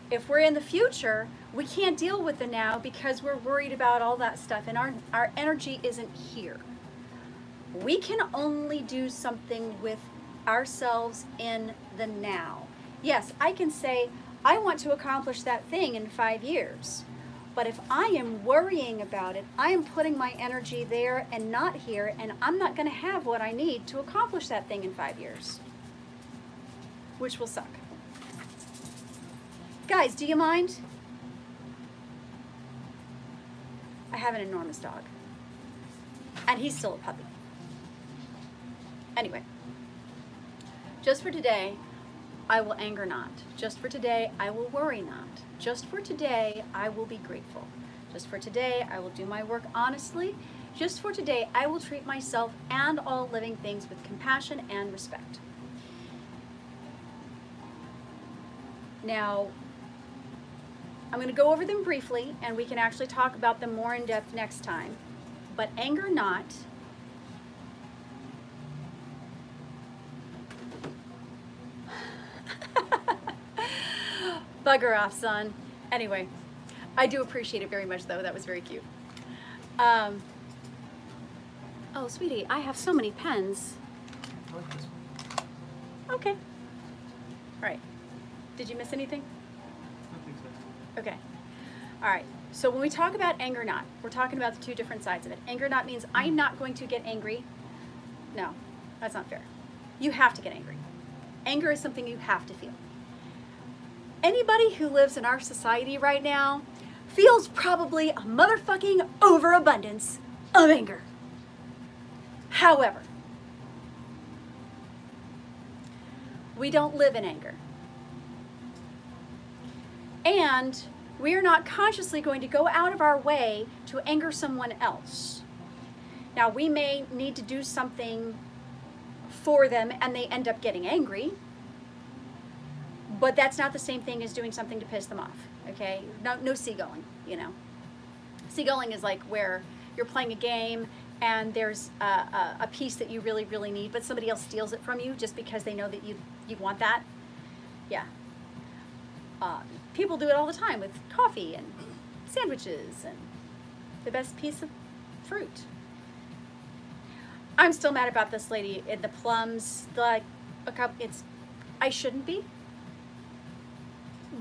If we're in the future, we can't deal with the now because we're worried about all that stuff and our energy isn't here. We can only do something with ourselves in the now. Yes, I can say, I want to accomplish that thing in 5 years. But if I am worrying about it, I am putting my energy there and not here, and I'm not going to have what I need to accomplish that thing in 5 years, which will suck. Guys, do you mind? I have an enormous dog, and he's still a puppy. Anyway, just for today, I will anger not. Just for today, I will worry not. Just for today, I will be grateful. Just for today, I will do my work honestly. Just for today, I will treat myself and all living things with compassion and respect. Now, I'm going to go over them briefly, and we can actually talk about them more in depth next time. But anger not. Bugger off, son. Anyway, I do appreciate it very much, though. That was very cute. Oh, sweetie, I have so many pens. I like this one. Okay. All right. Did you miss anything? I think so. Okay. All right. So when we talk about anger not, we're talking about the two different sides of it. Anger not means I'm not going to get angry. No, that's not fair. You have to get angry. Anger is something you have to feel. Anybody who lives in our society right now feels probably a motherfucking overabundance of anger. However, we don't live in anger. And we are not consciously going to go out of our way to anger someone else. Now, we may need to do something for them and they end up getting angry, but that's not the same thing as doing something to piss them off, okay? No seagulling, you know. Seagulling is like where you're playing a game and there's a piece that you really, really need, but somebody else steals it from you just because they know that you want that. Yeah. People do it all the time with coffee and sandwiches and the best piece of fruit. I'm still mad about this lady in the plums. I shouldn't be,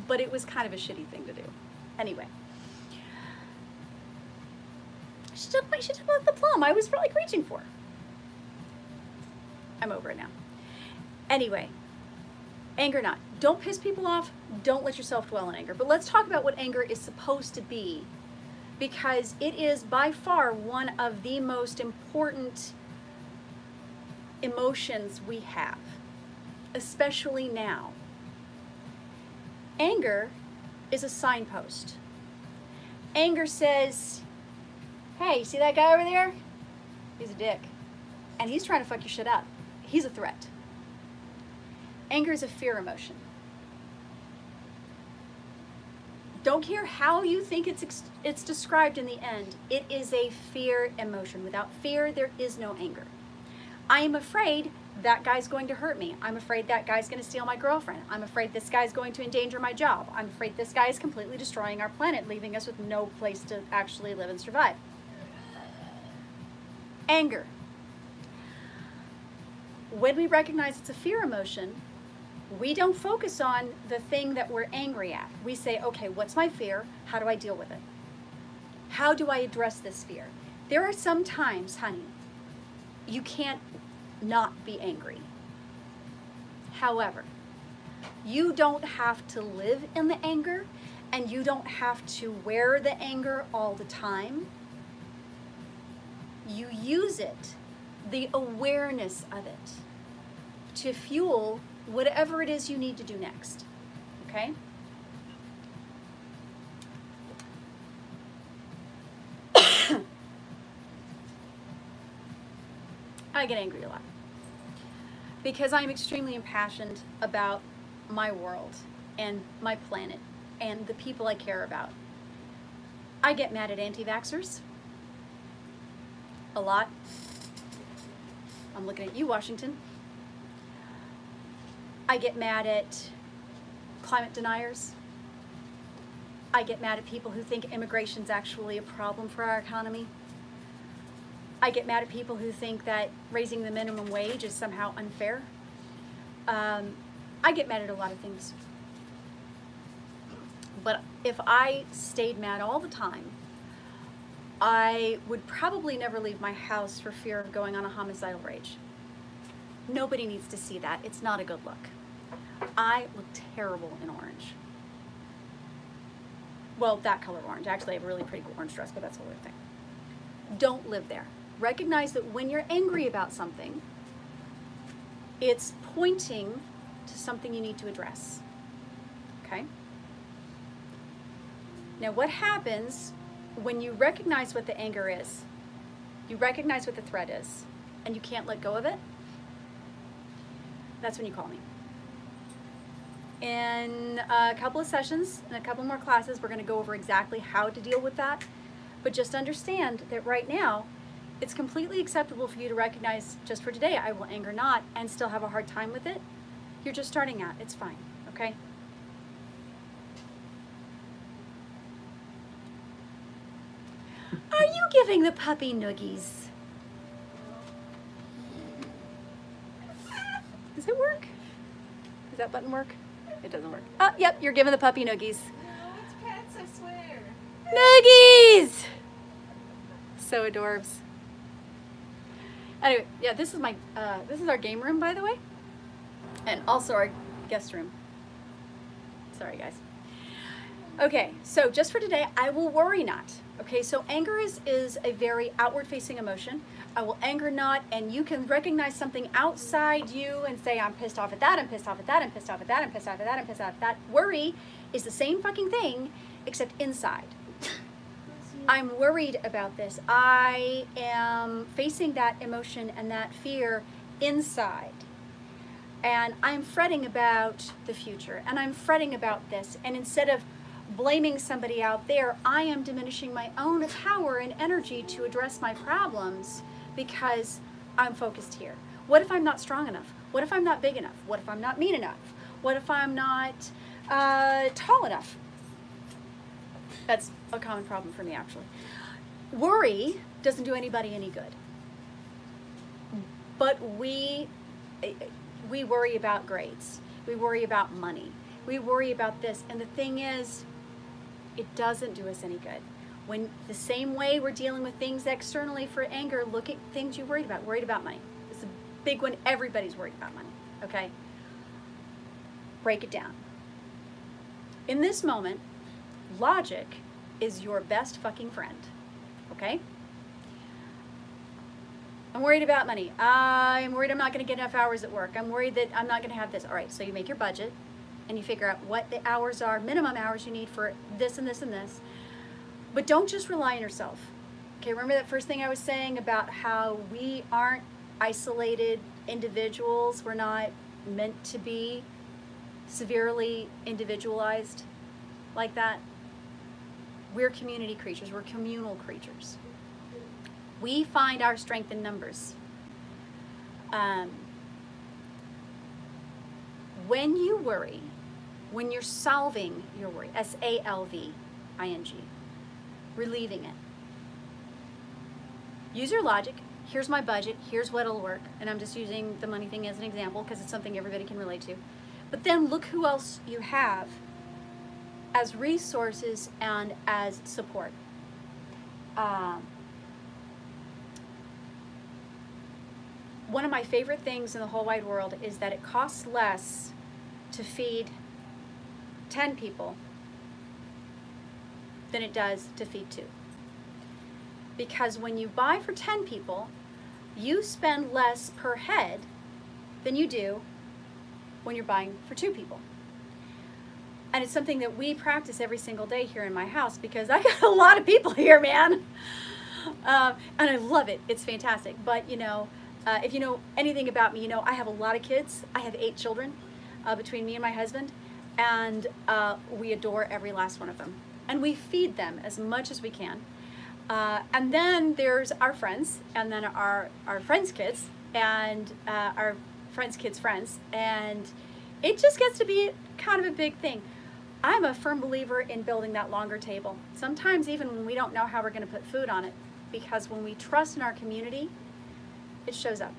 but it was kind of a shitty thing to do. Anyway, she took the plum I was like reaching for. I'm over it now. Anyway, anger not. Don't piss people off. Don't let yourself dwell in anger. But let's talk about what anger is supposed to be because it is by far one of the most important emotions we have, especially now. Anger is a signpost. Anger says, hey, see that guy over there? He's a dick. And he's trying to fuck your shit up. He's a threat. Anger is a fear emotion. Don't care how you think it's described in the end. It is a fear emotion. Without fear, there is no anger. I am afraid that guy's going to hurt me. I'm afraid that guy's going to steal my girlfriend. I'm afraid this guy's going to endanger my job. I'm afraid this guy is completely destroying our planet, leaving us with no place to actually live and survive. Anger. When we recognize it's a fear emotion, we don't focus on the thing that we're angry at. We say, okay, what's my fear? How do I deal with it? How do I address this fear? There are some times, honey, you can't not be angry. However, you don't have to live in the anger, and you don't have to wear the anger all the time. You use it, the awareness of it, to fuel whatever it is you need to do next, okay? I get angry a lot because I'm extremely impassioned about my world and my planet and the people I care about. I get mad at anti-vaxxers a lot. I'm looking at you, Washington. I get mad at climate deniers. I get mad at people who think immigration's actually a problem for our economy. I get mad at people who think that raising the minimum wage is somehow unfair. I get mad at a lot of things. But if I stayed mad all the time, I would probably never leave my house for fear of going on a homicidal rage. Nobody needs to see that. It's not a good look. I look terrible in orange. Well, that color orange. Actually, I have a really pretty orange dress, but that's a whole other thing. Don't live there. Recognize that when you're angry about something, it's pointing to something you need to address. Okay? Now, what happens when you recognize what the anger is, you recognize what the threat is, and you can't let go of it? That's when you call me. In a couple of sessions, in a couple more classes, we're going to go over exactly how to deal with that. But just understand that right now, it's completely acceptable for you to recognize, just for today, I will anger not, and still have a hard time with it. You're just starting out. It's fine, okay? Are you giving the puppy noogies? Does it work? Does that button work? It doesn't work. Oh, yep, you're giving the puppy noogies. No, it's pets, I swear. Noogies! So adorbs. Anyway, yeah, this is my, this is our game room, by the way. And also our guest room. Sorry, guys. Okay, so just for today, I will worry not. Okay, so anger is a very outward-facing emotion. I will anger not, and you can recognize something outside you and say, I'm pissed off at that, I'm pissed off at that, I'm pissed off at that, I'm pissed off at that, I'm pissed off at that. Worry is the same fucking thing, except inside. I'm worried about this. I am facing that emotion and that fear inside. And I'm fretting about the future, and I'm fretting about this, and instead of blaming somebody out there, I am diminishing my own power and energy to address my problems because I'm focused here. What if I'm not strong enough? What if I'm not big enough? What if I'm not mean enough? What if I'm not tall enough? That's a common problem for me, actually. Worry doesn't do anybody any good. But we worry about grades. We worry about money. We worry about this. And the thing is, it doesn't do us any good. When the same way we're dealing with things externally for anger, look at things you're worried about. Worried about money. It's a big one. Everybody's worried about money. Okay? Break it down. In this moment, logic is your best fucking friend, okay? I'm worried about money. I'm worried I'm not going to get enough hours at work. I'm worried that I'm not going to have this. All right, so you make your budget and you figure out what the hours are, minimum hours you need for this and this and this. But don't just rely on yourself. Okay, remember that first thing I was saying about how we aren't isolated individuals. We're not meant to be severely individualized like that. We're community creatures. We're communal creatures. We find our strength in numbers. When you worry, when you're solving your worry, S-A-L-V-I-N-G, relieving it, use your logic. Here's my budget. Here's what'll work. And I'm just using the money thing as an example because it's something everybody can relate to. But then look who else you have as resources and as support. One of my favorite things in the whole wide world is that it costs less to feed 10 people than it does to feed 2. Because when you buy for 10 people, you spend less per head than you do when you're buying for 2 people. And it's something that we practice every single day here in my house because I got a lot of people here, man. And I love it. It's fantastic. But, you know, if you know anything about me, you know I have a lot of kids. I have 8 children between me and my husband. And we adore every last one of them. And we feed them as much as we can. And then there's our friends, and then our friends' kids, and our friends' kids' friends. And it just gets to be kind of a big thing. I'm a firm believer in building that longer table. Sometimes even when we don't know how we're going to put food on it, because when we trust in our community, it shows up.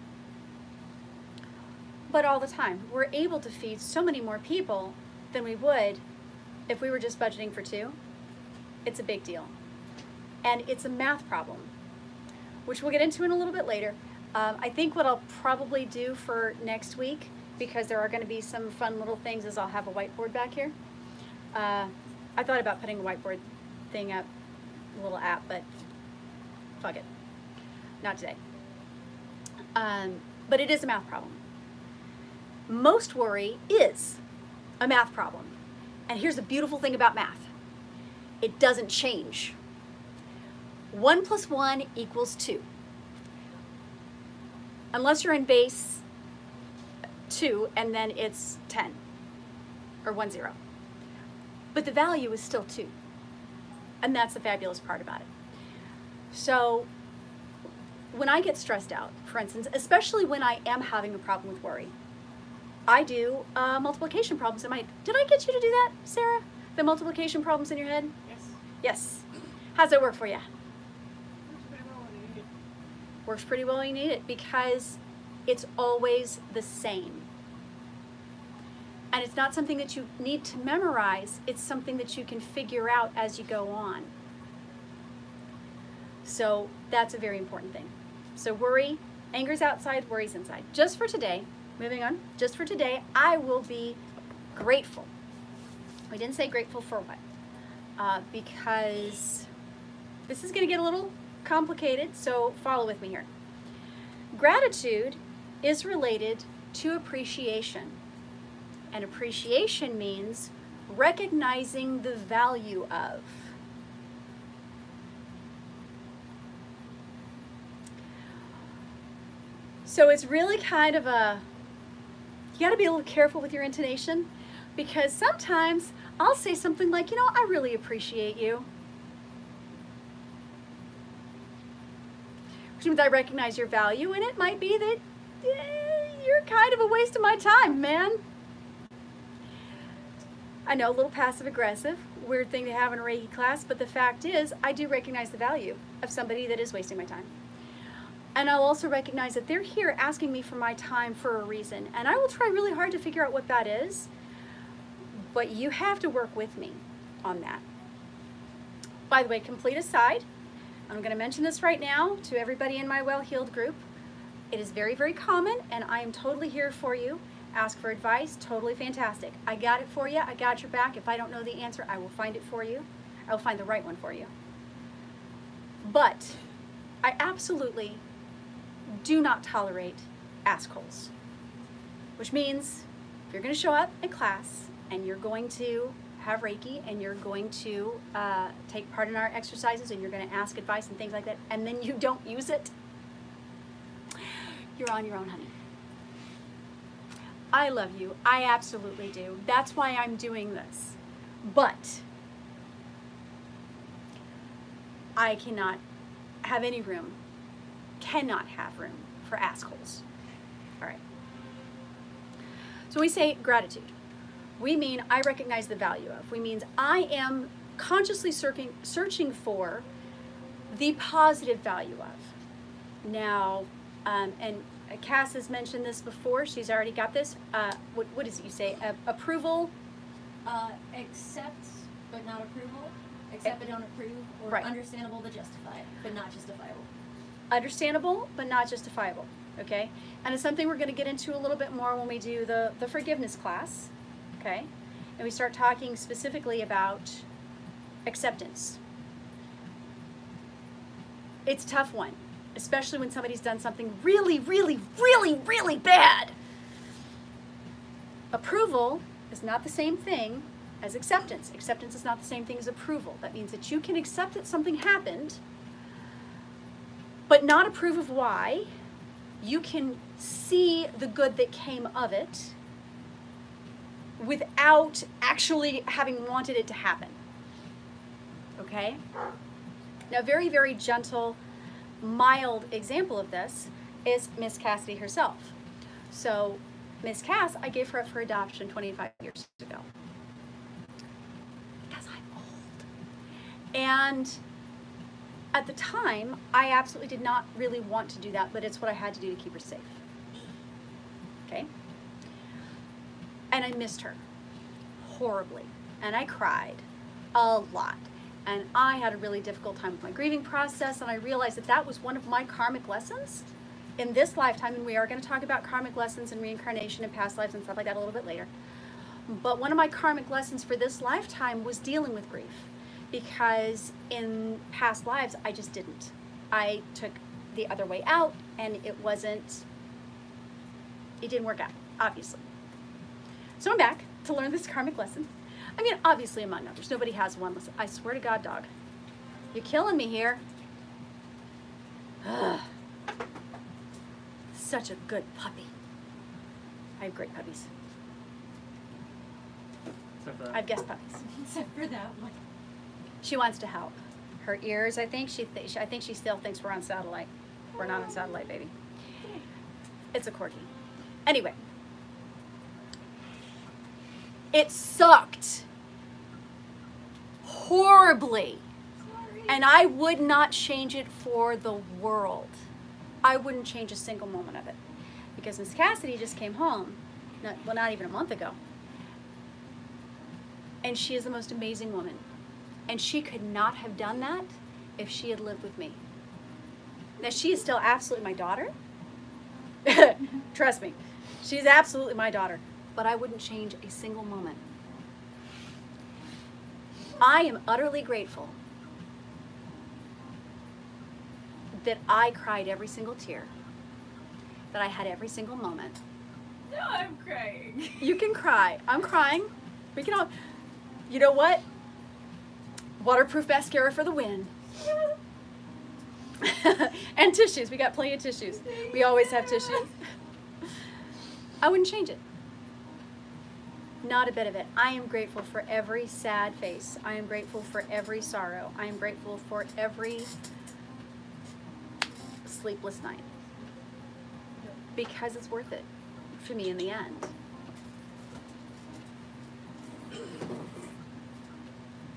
But all the time, we're able to feed so many more people than we would if we were just budgeting for 2. It's a big deal. And it's a math problem, which we'll get into in a little bit later. I think what I'll probably do for next week, because there are going to be some fun little things, is I'll have a whiteboard back here. I thought about putting a whiteboard thing up, a little app, but fuck it. Not today. But it is a math problem. Most worry is a math problem. And here's the beautiful thing about math. It doesn't change. 1 + 1 = 2. Unless you're in base 2 and then it's 10 or 1, 0. But the value is still 2. And that's the fabulous part about it. So when I get stressed out, for instance, especially when I am having a problem with worry, I do multiplication problems in my head. Did I get you to do that, Sarah? The multiplication problems in your head? Yes. Yes. How's that work for you? Works pretty well when you need it. Works pretty well when you need it because it's always the same. And it's not something that you need to memorize. It's something that you can figure out as you go on. So that's a very important thing. So worry, anger's outside, worry's inside. Just for today, moving on, just for today, I will be grateful. We didn't say grateful for what? Because this is going to get a little complicated, so follow with me here. Gratitude is related to appreciation. And appreciation means recognizing the value of. So it's really kind of a, you got to be a little careful with your intonation, because sometimes I'll say something like, you know, I really appreciate you. Which means I recognize your value, and it might be that you're kind of a waste of my time, man. I know, a little passive aggressive, weird thing to have in a Reiki class, but the fact is, I do recognize the value of somebody that is wasting my time. And I'll also recognize that they're here asking me for my time for a reason. And I will try really hard to figure out what that is. But you have to work with me on that. By the way, complete aside, I'm going to mention this right now to everybody in my Well-Healed group. It is very, very common, and I am totally here for you. Ask for advice, totally fantastic. I got it for you. I got your back. If I don't know the answer, I will find it for you. I will find the right one for you. But I absolutely do not tolerate assholes, which means if you're going to show up in class and you're going to have Reiki and you're going to take part in our exercises and you're going to ask advice and things like that, and then you don't use it, you're on your own, honey. I love you. I absolutely do. That's why I'm doing this. But I cannot have any room, cannot have room for assholes. All right. So we say gratitude. We mean I recognize the value of. We means I am consciously searching for the positive value of. Now, and Cass has mentioned this before. She's already got this. What is it you say? Approval? Accept but not approval. Accept but don't approve. Or Right. understandable but justified, but not justifiable. Understandable, but not justifiable. Okay? And it's something we're going to get into a little bit more when we do the forgiveness class. Okay? And we start talking specifically about acceptance. It's a tough one, especially when somebody's done something really, really, really, really bad. Approval is not the same thing as acceptance. Acceptance is not the same thing as approval. That means that you can accept that something happened, but not approve of why. You can see the good that came of it without actually having wanted it to happen. Okay? Now, very, very gentle, mild example of this is Miss Cassidy herself. So, Miss Cass, I gave her up for adoption 25 years ago. Because I'm old. And at the time, I absolutely did not really want to do that, but it's what I had to do to keep her safe. Okay? And I missed her horribly. And I cried a lot. And I had a really difficult time with my grieving process, and I realized that that was one of my karmic lessons in this lifetime, and we are going to talk about karmic lessons and reincarnation and past lives and stuff like that a little bit later. But one of my karmic lessons for this lifetime was dealing with grief, because in past lives, I just didn't. I took the other way out, and it didn't work out, obviously. So I'm back to learn this karmic lesson. I mean, obviously among others. Nobody has one lesson. I swear to God, dog. You're killing me here. Ugh. Such a good puppy. I have great puppies. Except for I have guest puppies. Except for that one. She wants to help. Her ears, I think she still thinks we're on satellite. We're not on satellite, baby. It's a corgi. Anyway. It sucked horribly. And I would not change it for the world. I wouldn't change a single moment of it. Because Miss Cassidy just came home, not even a month ago. And she is the most amazing woman. And she could not have done that if she had lived with me. Now, she is still absolutely my daughter. Trust me, she's absolutely my daughter. But I wouldn't change a single moment. I am utterly grateful that I cried every single tear, that I had every single moment. No, I'm crying. You can cry. I'm crying. We can all, you know what? Waterproof mascara for the win. And tissues. We got plenty of tissues. We always have tissues. I wouldn't change it. Not a bit of it. I am grateful for every sad face. I am grateful for every sorrow. I am grateful for every sleepless night. Because it's worth it for me in the end.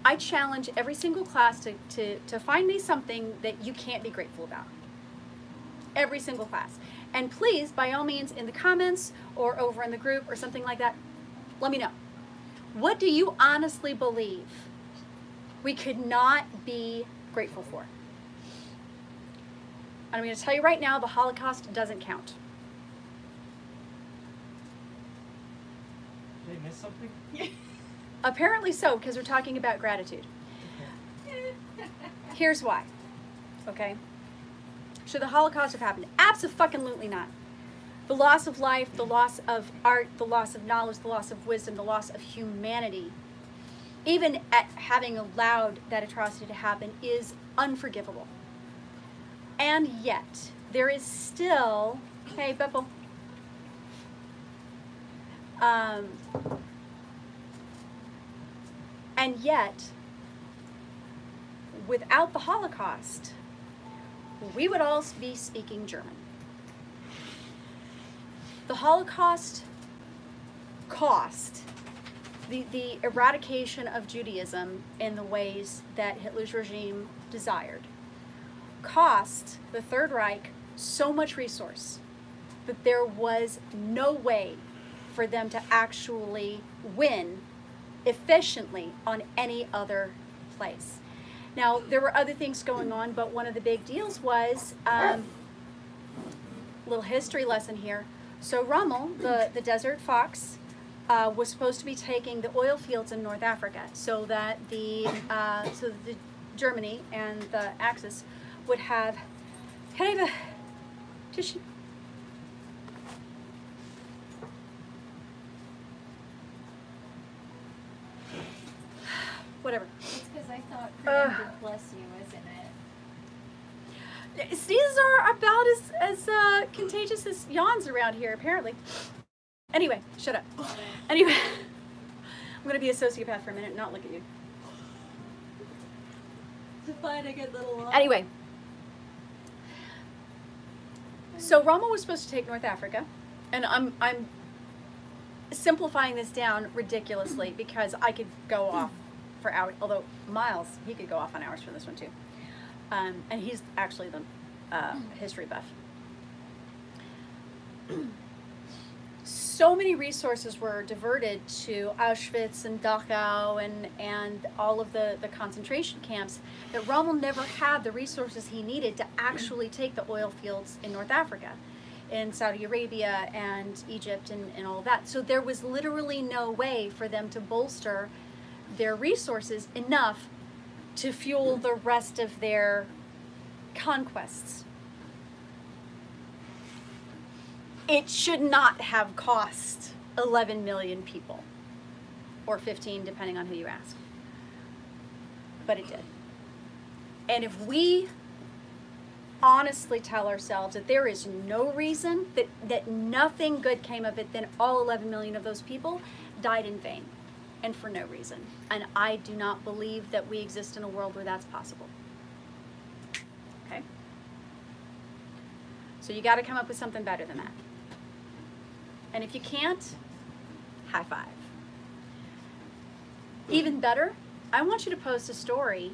I challenge every single class to find me something that you can't be grateful about. Every single class. And please, by all means, in the comments or over in the group or something like that, let me know. What do you honestly believe we could not be grateful for? And I'm going to tell you right now, the Holocaust doesn't count. Did I miss something? Apparently so, because we're talking about gratitude. Here's why. Okay? Should the Holocaust have happened? Absolutely not. The loss of life, the loss of art, the loss of knowledge, the loss of wisdom, the loss of humanity, even at having allowed that atrocity to happen, is unforgivable. And yet, there is still, hey, Beppo, and yet, without the Holocaust, we would all be speaking German. The Holocaust cost the eradication of Judaism in the ways that Hitler's regime desired, cost the Third Reich so much resource that there was no way for them to actually win efficiently on any other place. Now, there were other things going on, but one of the big deals was, little history lesson here. So Rommel, the desert fox, was supposed to be taking the oil fields in North Africa so that the Germany and the Axis would have, can I have a tissue? Whatever. It's because I thought praying would bless you, isn't it? Sneezes are about as contagious as yawns around here, apparently. Anyway, shut up. Anyway, I'm going to be a sociopath for a minute and not look at you. To find a good little laugh. Anyway, so Rommel was supposed to take North Africa, and I'm simplifying this down ridiculously because I could go off for hours, although Miles, he could go off on hours for this one too. And he's actually the history buff. So many resources were diverted to Auschwitz and Dachau and all of the concentration camps that Rommel never had the resources he needed to actually take the oil fields in North Africa, in Saudi Arabia and Egypt and all of that. So there was literally no way for them to bolster their resources enough to fuel the rest of their conquests. It should not have cost 11 million people, or 15, depending on who you ask. But it did. And if we honestly tell ourselves that there is no reason, that nothing good came of it, then all 11 million of those people died in vain and for no reason. And I do not believe that we exist in a world where that's possible. Okay? So you got to come up with something better than that. And if you can't, high five. Even better, I want you to post a story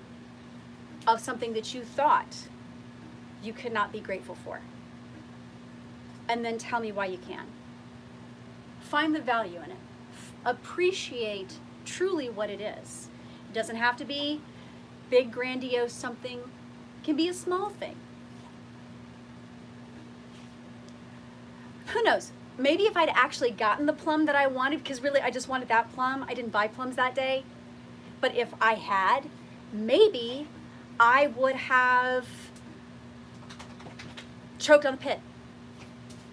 of something that you thought you could not be grateful for. And then tell me why you can. Find the value in it. Appreciate truly what it is. It doesn't have to be big, grandiose something. It can be a small thing. Who knows? Maybe if I'd actually gotten the plum that I wanted, because really I just wanted that plum. I didn't buy plums that day. But if I had, maybe I would have choked on the pit,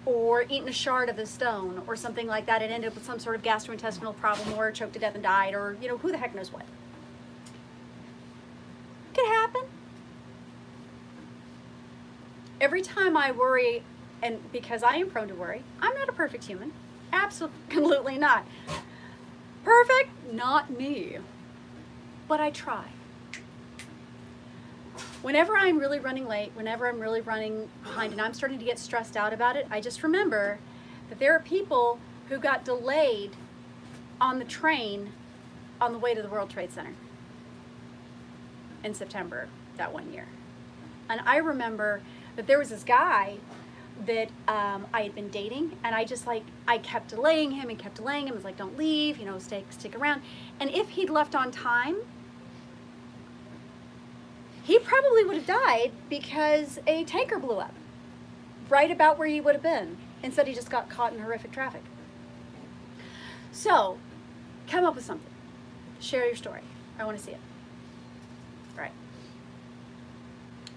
or eaten a shard of the stone, or something like that, and ended up with some sort of gastrointestinal problem, or choked to death and died, or, you know, who the heck knows what. Could happen. Every time I worry, and because I am prone to worry, I'm not a perfect human. Absolutely not. Perfect? Not me. But I try. Whenever I'm really running late, whenever I'm really running behind and I'm starting to get stressed out about it, I just remember that there are people who got delayed on the train on the way to the World Trade Center in September that one year. And I remember that there was this guy that I had been dating, and I kept delaying him and kept delaying him. I was like, don't leave, you know, stick around. And if he'd left on time, he probably would have died because a tanker blew up right about where he would have been. Instead, he just got caught in horrific traffic. So, come up with something. Share your story. I want to see it. Right.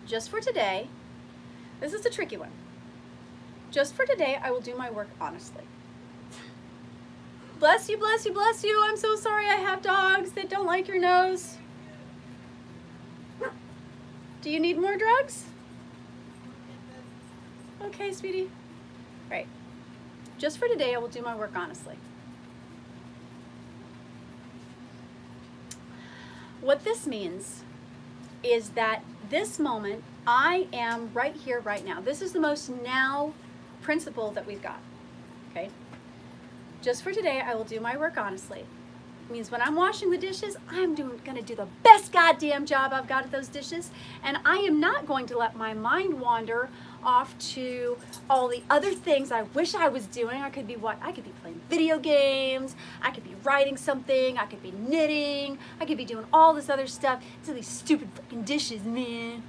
just for today, this is a tricky one. Just for today, I will do my work honestly. Bless you, bless you, bless you. I'm so sorry I have dogs that don't like your nose. Do you need more drugs? Okay, sweetie. Right. Just for today, I will do my work honestly. What this means is that this moment, I am right here, right now. This is the most now principle that we've got, okay? Just for today, I will do my work honestly. It means when I'm washing the dishes, I'm gonna do the best goddamn job I've got at those dishes, and I am not going to let my mind wander off to all the other things I wish I was doing. I could be playing video games, I could be writing something, I could be knitting, I could be doing all this other stuff. It's these stupid fucking dishes, man.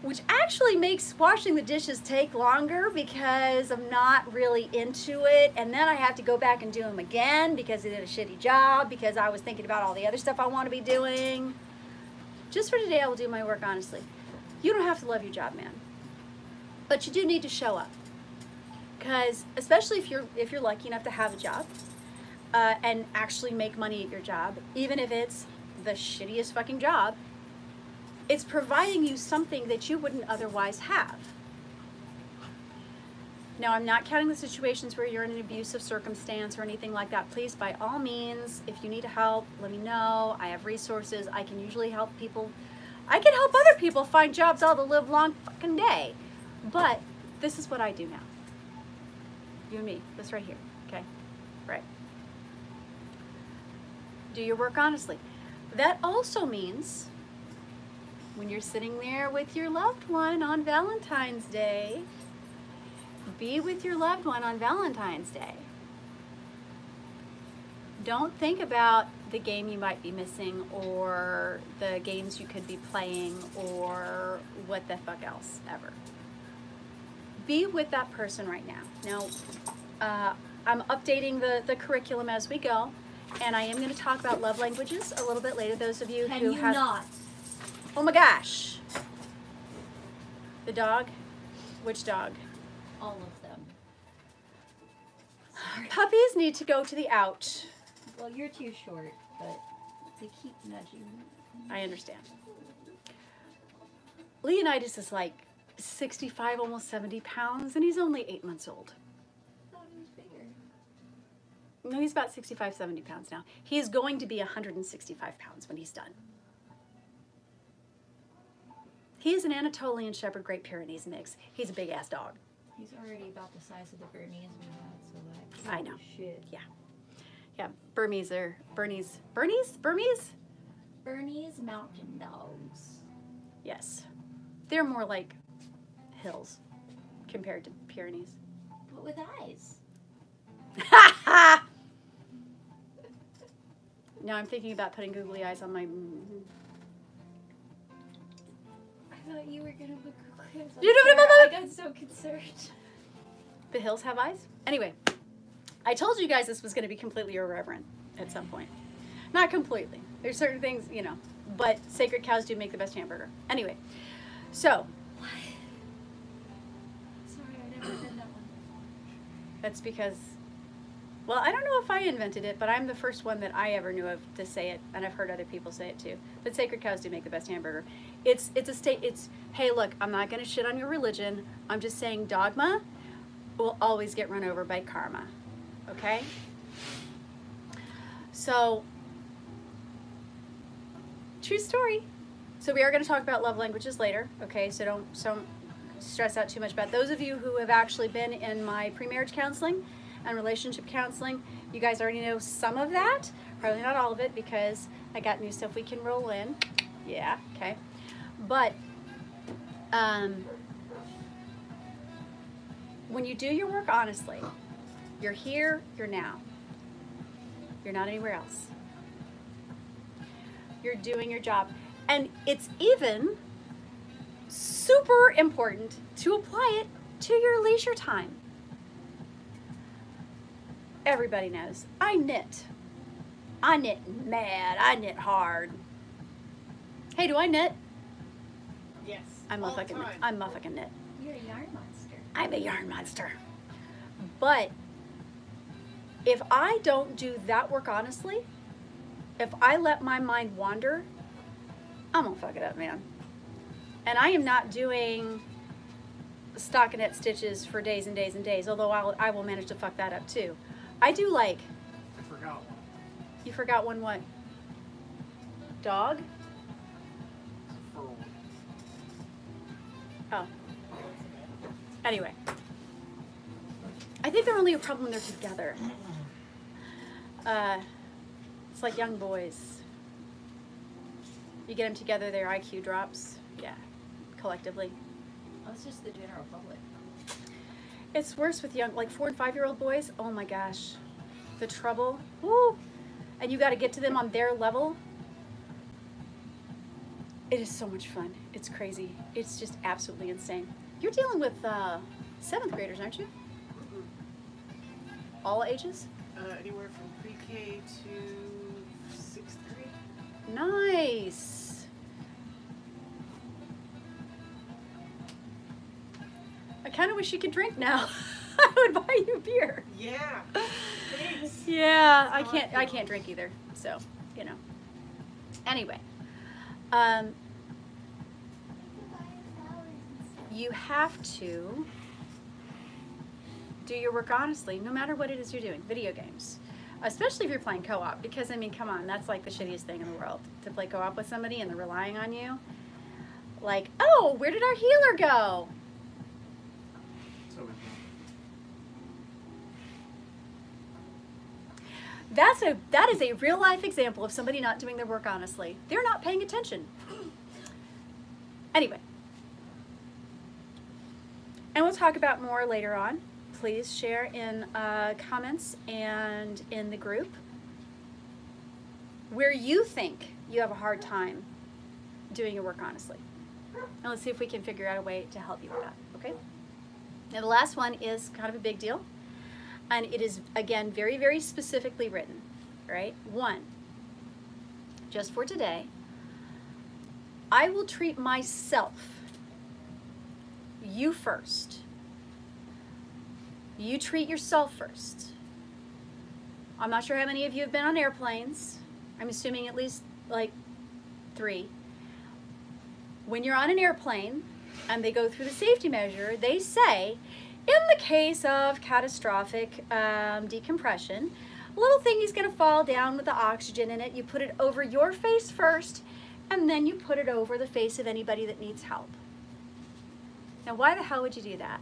Which actually makes washing the dishes take longer because I'm not really into it, and then I have to go back and do them again because I did a shitty job because I was thinking about all the other stuff I want to be doing. Just for today, I will do my work honestly. You don't have to love your job, man, but you do need to show up, because especially if you're lucky enough to have a job and actually make money at your job, even if it's the shittiest fucking job, it's providing you something that you wouldn't otherwise have. Now, I'm not counting the situations where you're in an abusive circumstance or anything like that. Please, by all means, if you need help, let me know. I have resources. I can usually help people. I can help other people find jobs all the live long fucking day. But this is what I do now. You and me, this right here, okay? Right. Do your work honestly. That also means when you're sitting there with your loved one on Valentine's Day, be with your loved one on Valentine's Day. Don't think about the game you might be missing or the games you could be playing or what the fuck else ever. Be with that person right now. Now, I'm updating the curriculum as we go, and I am going to talk about love languages a little bit later. Those of you who have... not? Oh my gosh. The dog? Which dog? All of them. Puppies need to go to the out. Well, you're too short, but they keep nudging. I understand. Leonidas is like 65, almost 70 pounds, and he's only 8 months old. I thought he was bigger. No, he's about 65, 70 pounds now. He is going to be 165 pounds when he's done. He is an Anatolian Shepherd Great Pyrenees mix. He's a big-ass dog. He's already about the size of the Bernese we had, so that's... I know. Shit. Yeah. Yeah, Bernese mountain dogs. Yes. They're more like hills compared to Pyrenees. But with eyes. Now I'm thinking about putting googly eyes on my... I thought you were gonna put googly eyes on You Sarah. don't- I got so concerned. The hills have eyes? Anyway, I told you guys this was going to be completely irreverent at some point. Not completely. There's certain things, you know, but sacred cows do make the best hamburger. Anyway, so... What? Sorry, I never heard that one. That's because, well, I don't know if I invented it, but I'm the first one that I ever knew of to say it, and I've heard other people say it too. But sacred cows do make the best hamburger. It's a state, it's, hey, look, I'm not going to shit on your religion. I'm just saying dogma will always get run over by karma. Okay? So, true story. So we are going to talk about love languages later. Okay, so don't stress out too much about it. Those of you who have actually been in my pre-marriage counseling and relationship counseling, you guys already know some of that. Probably not all of it, because I got new stuff we can roll in. Yeah, okay. But when you do your work honestly, you're here, you're now. You're not anywhere else. You're doing your job. And it's even super important to apply it to your leisure time. Everybody knows. I knit. I knit mad. I knit hard. Hey, do I knit? Yes. I'm a all the fucking time. knit. You're a yarn monster. I'm a yarn monster. But if I don't do that work honestly, if I let my mind wander, I'm gonna fuck it up, man. And I am not doing stockinette stitches for days and days and days, although I will manage to fuck that up too. I do like, I forgot one. you forgot one what? Dog? It's a fur one. Oh. Anyway. I think they're only a problem when they're together. It's like young boys. You get them together, their IQ drops. Yeah, collectively. Oh, it's just the general public. It's worse with young, like 4 and 5-year-old boys. Oh my gosh, the trouble. Woo! And you got to get to them on their level. It is so much fun. It's crazy. It's just absolutely insane. You're dealing with 7th graders, aren't you? All ages? Anywhere from pre-K to 6th grade. Nice. I kind of wish you could drink now. I would buy you beer. Yeah. Thanks. Yeah, That's how I I feel. can't drink either. So, you know. Anyway, you have to do your work honestly, no matter what it is you're doing. Video games, especially if you're playing co-op, because I mean, come on, that's like the shittiest thing in the world to play co-op with somebody and they're relying on you. Like, oh, where did our healer go? So it's That is a real life example of somebody not doing their work honestly. They're not paying attention. Anyway, and we'll talk about more later on. Please share in comments and in the group where you think you have a hard time doing your work honestly. And let's see if we can figure out a way to help you with that, okay? Now the last one is kind of a big deal. And it is, again, very, very specifically written, right? 1, just for today, I will treat myself, you first. You treat yourself first. I'm not sure how many of you have been on airplanes. I'm assuming at least like 3. When you're on an airplane and they go through the safety measure, they say, in the case of catastrophic decompression, a little thing is going to fall down with the oxygen in it. You put it over your face first, and then you put it over the face of anybody that needs help. Now, why the hell would you do that?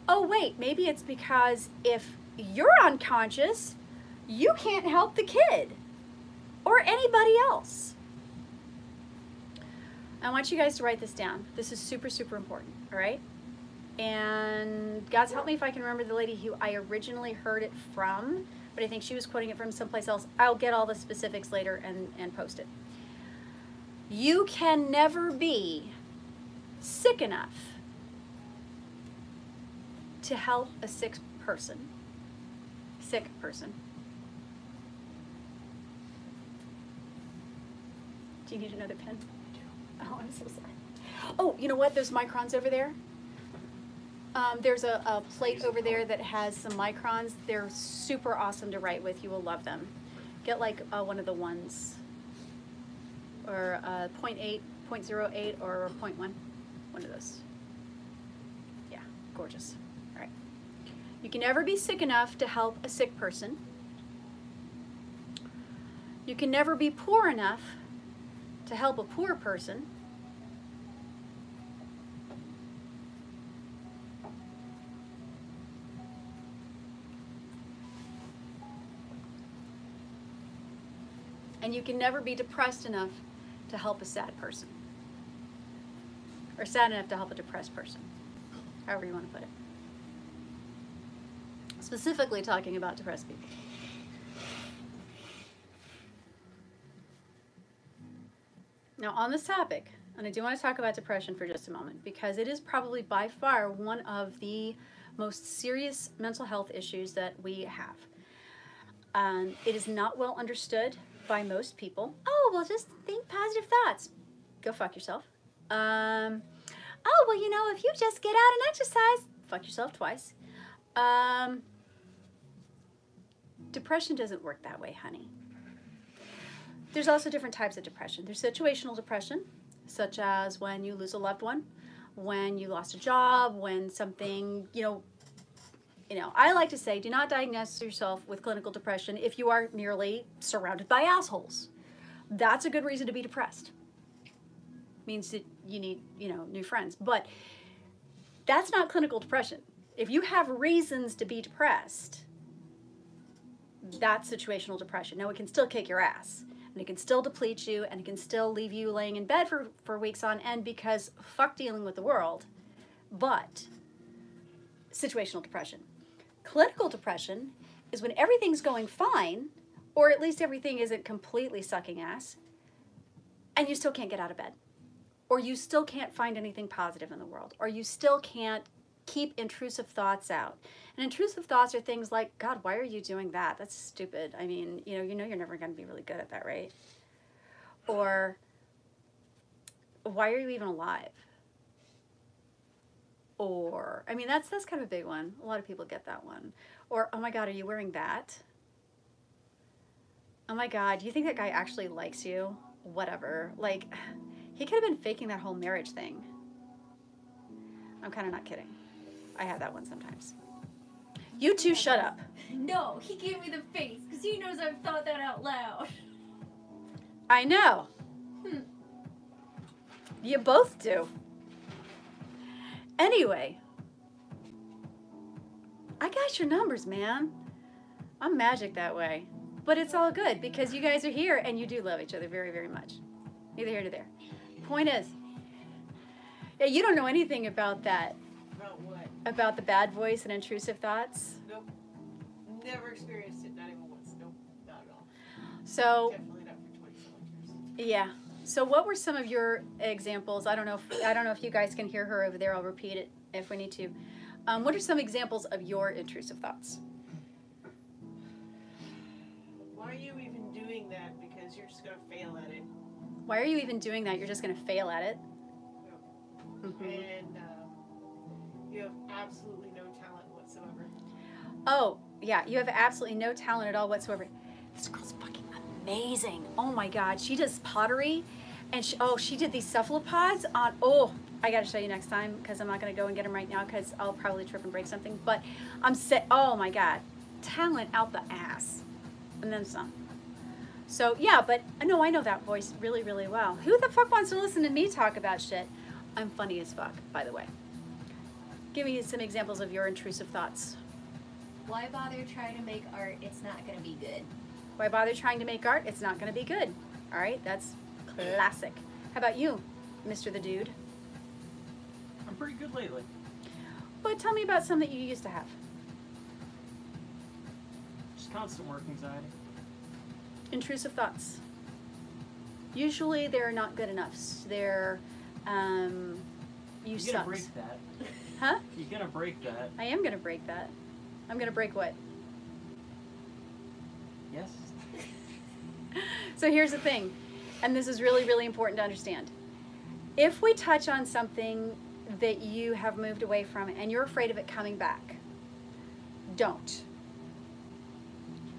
Oh, wait, maybe it's because if you're unconscious, you can't help the kid or anybody else. I want you guys to write this down. This is super, super important, all right? And God's help me if I can remember the lady who I originally heard it from, but I think she was quoting it from someplace else. I'll get all the specifics later and post it. You can never be sick enough to help a sick person. Sick person. Do you need another pen? Oh, I'm so sorry. Oh, you know what? There's microns over there. There's a plate over there that has some microns. They're super awesome to write with. You will love them. Get like one of the ones, or 0.8, 0.08, or 0.1. One of those. Yeah, gorgeous. All right. You can never be sick enough to help a sick person. You can never be poor enough to help a poor person. And you can never be depressed enough to help a sad person. Or sad enough to help a depressed person. However you want to put it. Specifically talking about depressed people. Now on this topic, and I do want to talk about depression for just a moment, because it is probably by far one of the most serious mental health issues that we have. It is not well understood. by most people, oh, well, just think positive thoughts. Go fuck yourself. Oh, well, you know, if you just get out and exercise, fuck yourself twice. Depression doesn't work that way, honey. There's also different types of depression. There's situational depression, such as when you lose a loved one, when you lost a job, when something, I like to say, do not diagnose yourself with clinical depression if you are merely surrounded by assholes. That's a good reason to be depressed. Means that you need, new friends. But that's not clinical depression. If you have reasons to be depressed, that's situational depression. Now, it can still kick your ass, and it can still deplete you, and it can still leave you laying in bed for weeks on end because fuck dealing with the world. But situational depression. Clinical depression is when everything's going fine, or at least everything isn't completely sucking ass, and you still can't get out of bed. Or you still can't find anything positive in the world. Or you still can't keep intrusive thoughts out. And intrusive thoughts are things like, God, why are you doing that? That's stupid. I mean, you know you're never going to be really good at that, right? Or, why are you even alive? Or, I mean, that's kind of a big one. A lot of people get that one. Or, oh my God, are you wearing that? Oh my God, do you think that guy actually likes you? Whatever. Like, he could have been faking that whole marriage thing. I'm kind of not kidding. I have that one sometimes. You two shut up. No, he gave me the face because he knows I've thought that out loud. I know. You both do. Anyway, I got your numbers, man. I'm magic that way. But it's all good because you guys are here and you do love each other very, very much. Neither here nor there. Point is, yeah, you don't know anything about that. About what? About the bad voice and intrusive thoughts? Nope. Never experienced it, not even once. Nope, not at all. So, Definitely not for 20-some years. yeah. So what were some of your examples? I don't know if you guys can hear her over there. I'll repeat it if we need to. What are some examples of your intrusive thoughts? Why are you even doing that? Because you're just going to fail at it. Why are you even doing that? You're just going to fail at it. Yep. And you have absolutely no talent whatsoever. Oh, yeah. You have absolutely no talent at all whatsoever. This girl's fucking amazing. Oh my God. She does pottery. And she did these cephalopods on, I got to show you next time because I'm not going to go and get them right now because I'll probably trip and break something. But oh my God. Talent out the ass. And then some. So, yeah, but no, I know that voice really, really well. Who the fuck wants to listen to me talk about shit? I'm funny as fuck, by the way. Give me some examples of your intrusive thoughts. Why bother trying to make art? It's not going to be good. Why bother trying to make art? It's not going to be good. All right, that's classic. How about you, Mr. the Dude? I'm pretty good lately. But tell me about some that you used to have. Just constant work anxiety. Intrusive thoughts. Usually they're not good enough. They're, you You're suck. gonna break that. Huh? You're gonna break that. I am going to break that. I'm going to break what? Yes. So here's the thing, and this is really, really important to understand. If we touch on something that you have moved away from and you're afraid of it coming back, don't.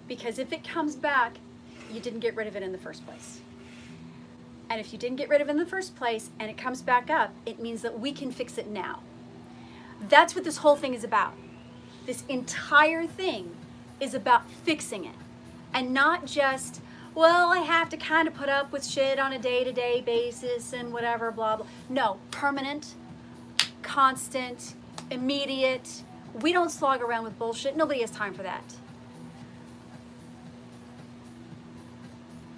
Because if it comes back, you didn't get rid of it in the first place. And if you didn't get rid of it in the first place and it comes back up, it means that we can fix it now. That's what this whole thing is about. This entire thing is about fixing it. And not just, well, I have to kind of put up with shit on a day-to-day basis and whatever, blah, blah. No, permanent, constant, immediate. We don't slog around with bullshit. Nobody has time for that.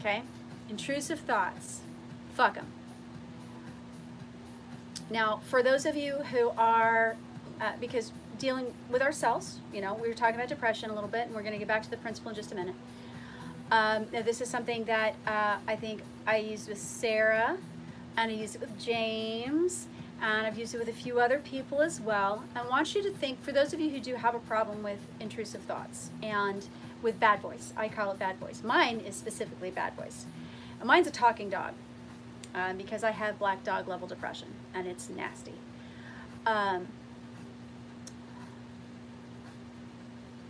Okay? Intrusive thoughts. Fuck them. Now, for those of you who are, because dealing with ourselves, we were talking about depression a little bit, and we're going to get back to the principle in just a minute. Now this is something that I think I used with Sarah, and I used it with James, and I've used it with a few other people as well. I want you to think, for those of you who do have a problem with intrusive thoughts and with bad voice. I call it bad voice. Mine is specifically bad voice. And mine's a talking dog because I have black dog level depression, and it's nasty.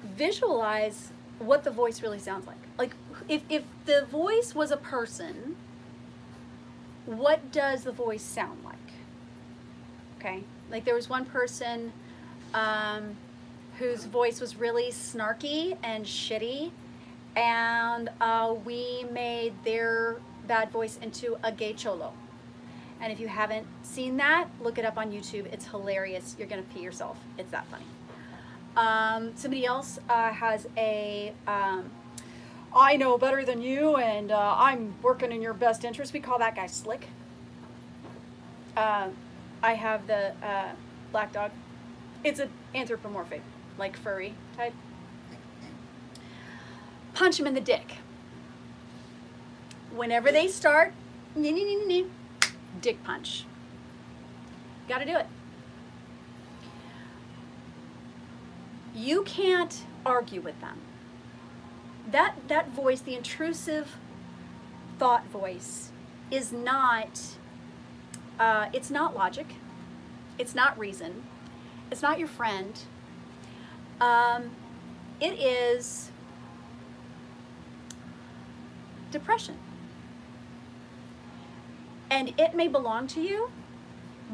Visualize what the voice really sounds like. Like if the voice was a person, what does the voice sound like? Okay, like there was one person whose voice was really snarky and shitty, and we made their bad voice into a gay cholo. And if you haven't seen that, look it up on YouTube. It's hilarious. You're gonna pee yourself. It's that funny. Somebody else has a I know better than you, and I'm working in your best interest. We call that guy Slick. I have the black dog. It's an anthropomorphic, like furry type. Punch him in the dick. Whenever they start, dick punch. Gotta do it. You can't argue with them. That voice, the intrusive thought voice, is not, it's not logic. It's not reason. It's not your friend. It is depression. And it may belong to you,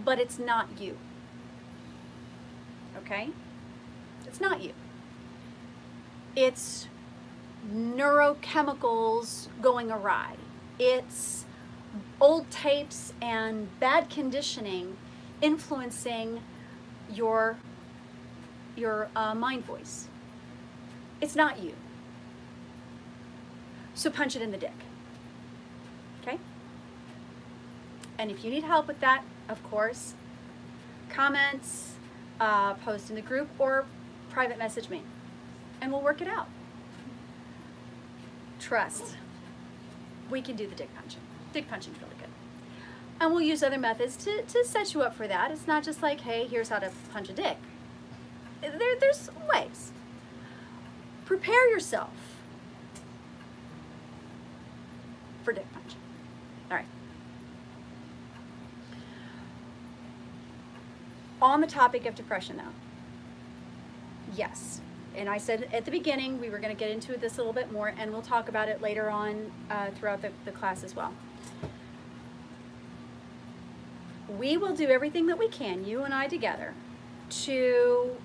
but it's not you. Okay? It's not you. It's neurochemicals going awry. It's old tapes and bad conditioning influencing your mind voice. It's not you. So punch it in the dick. Okay? And if you need help with that, of course, comments, post in the group, or private message me, and we'll work it out. Trust. We can do the dick punching. Dick punching's really good. And we'll use other methods to set you up for that. It's not just like, hey, here's how to punch a dick. There's ways. Prepare yourself for dick punching. All right. On the topic of depression, though, yes, and I said at the beginning we were going to get into this a little bit more, and we'll talk about it later on throughout the class as well. We will do everything that we can, you and I together, to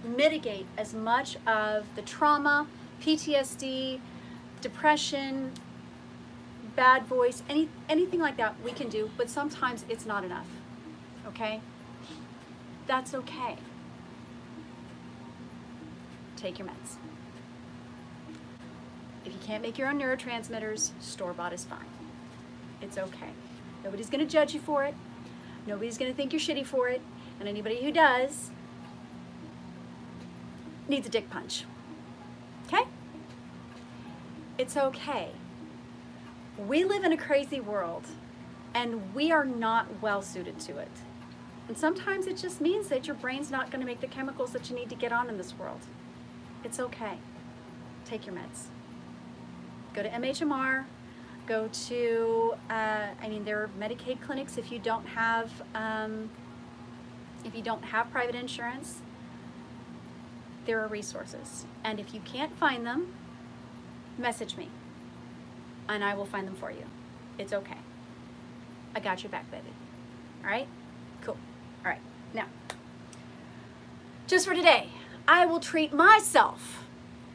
mitigate as much of the trauma, PTSD, depression, bad voice, anything like that we can do, but sometimes it's not enough, okay? That's okay. Take your meds. If you can't make your own neurotransmitters, store-bought is fine. It's okay. Nobody's gonna judge you for it. Nobody's gonna think you're shitty for it. And anybody who does needs a dick punch. Okay? It's okay. We live in a crazy world, and we are not well suited to it. And sometimes it just means that your brain's not going to make the chemicals that you need to get on in this world. It's okay. Take your meds. Go to MHMR. Go to, there are Medicaid clinics if you don't have private insurance. There are resources. And if you can't find them, message me, and I will find them for you. It's okay. I got your back, baby. All right? Cool. All right, now, just for today, I will treat myself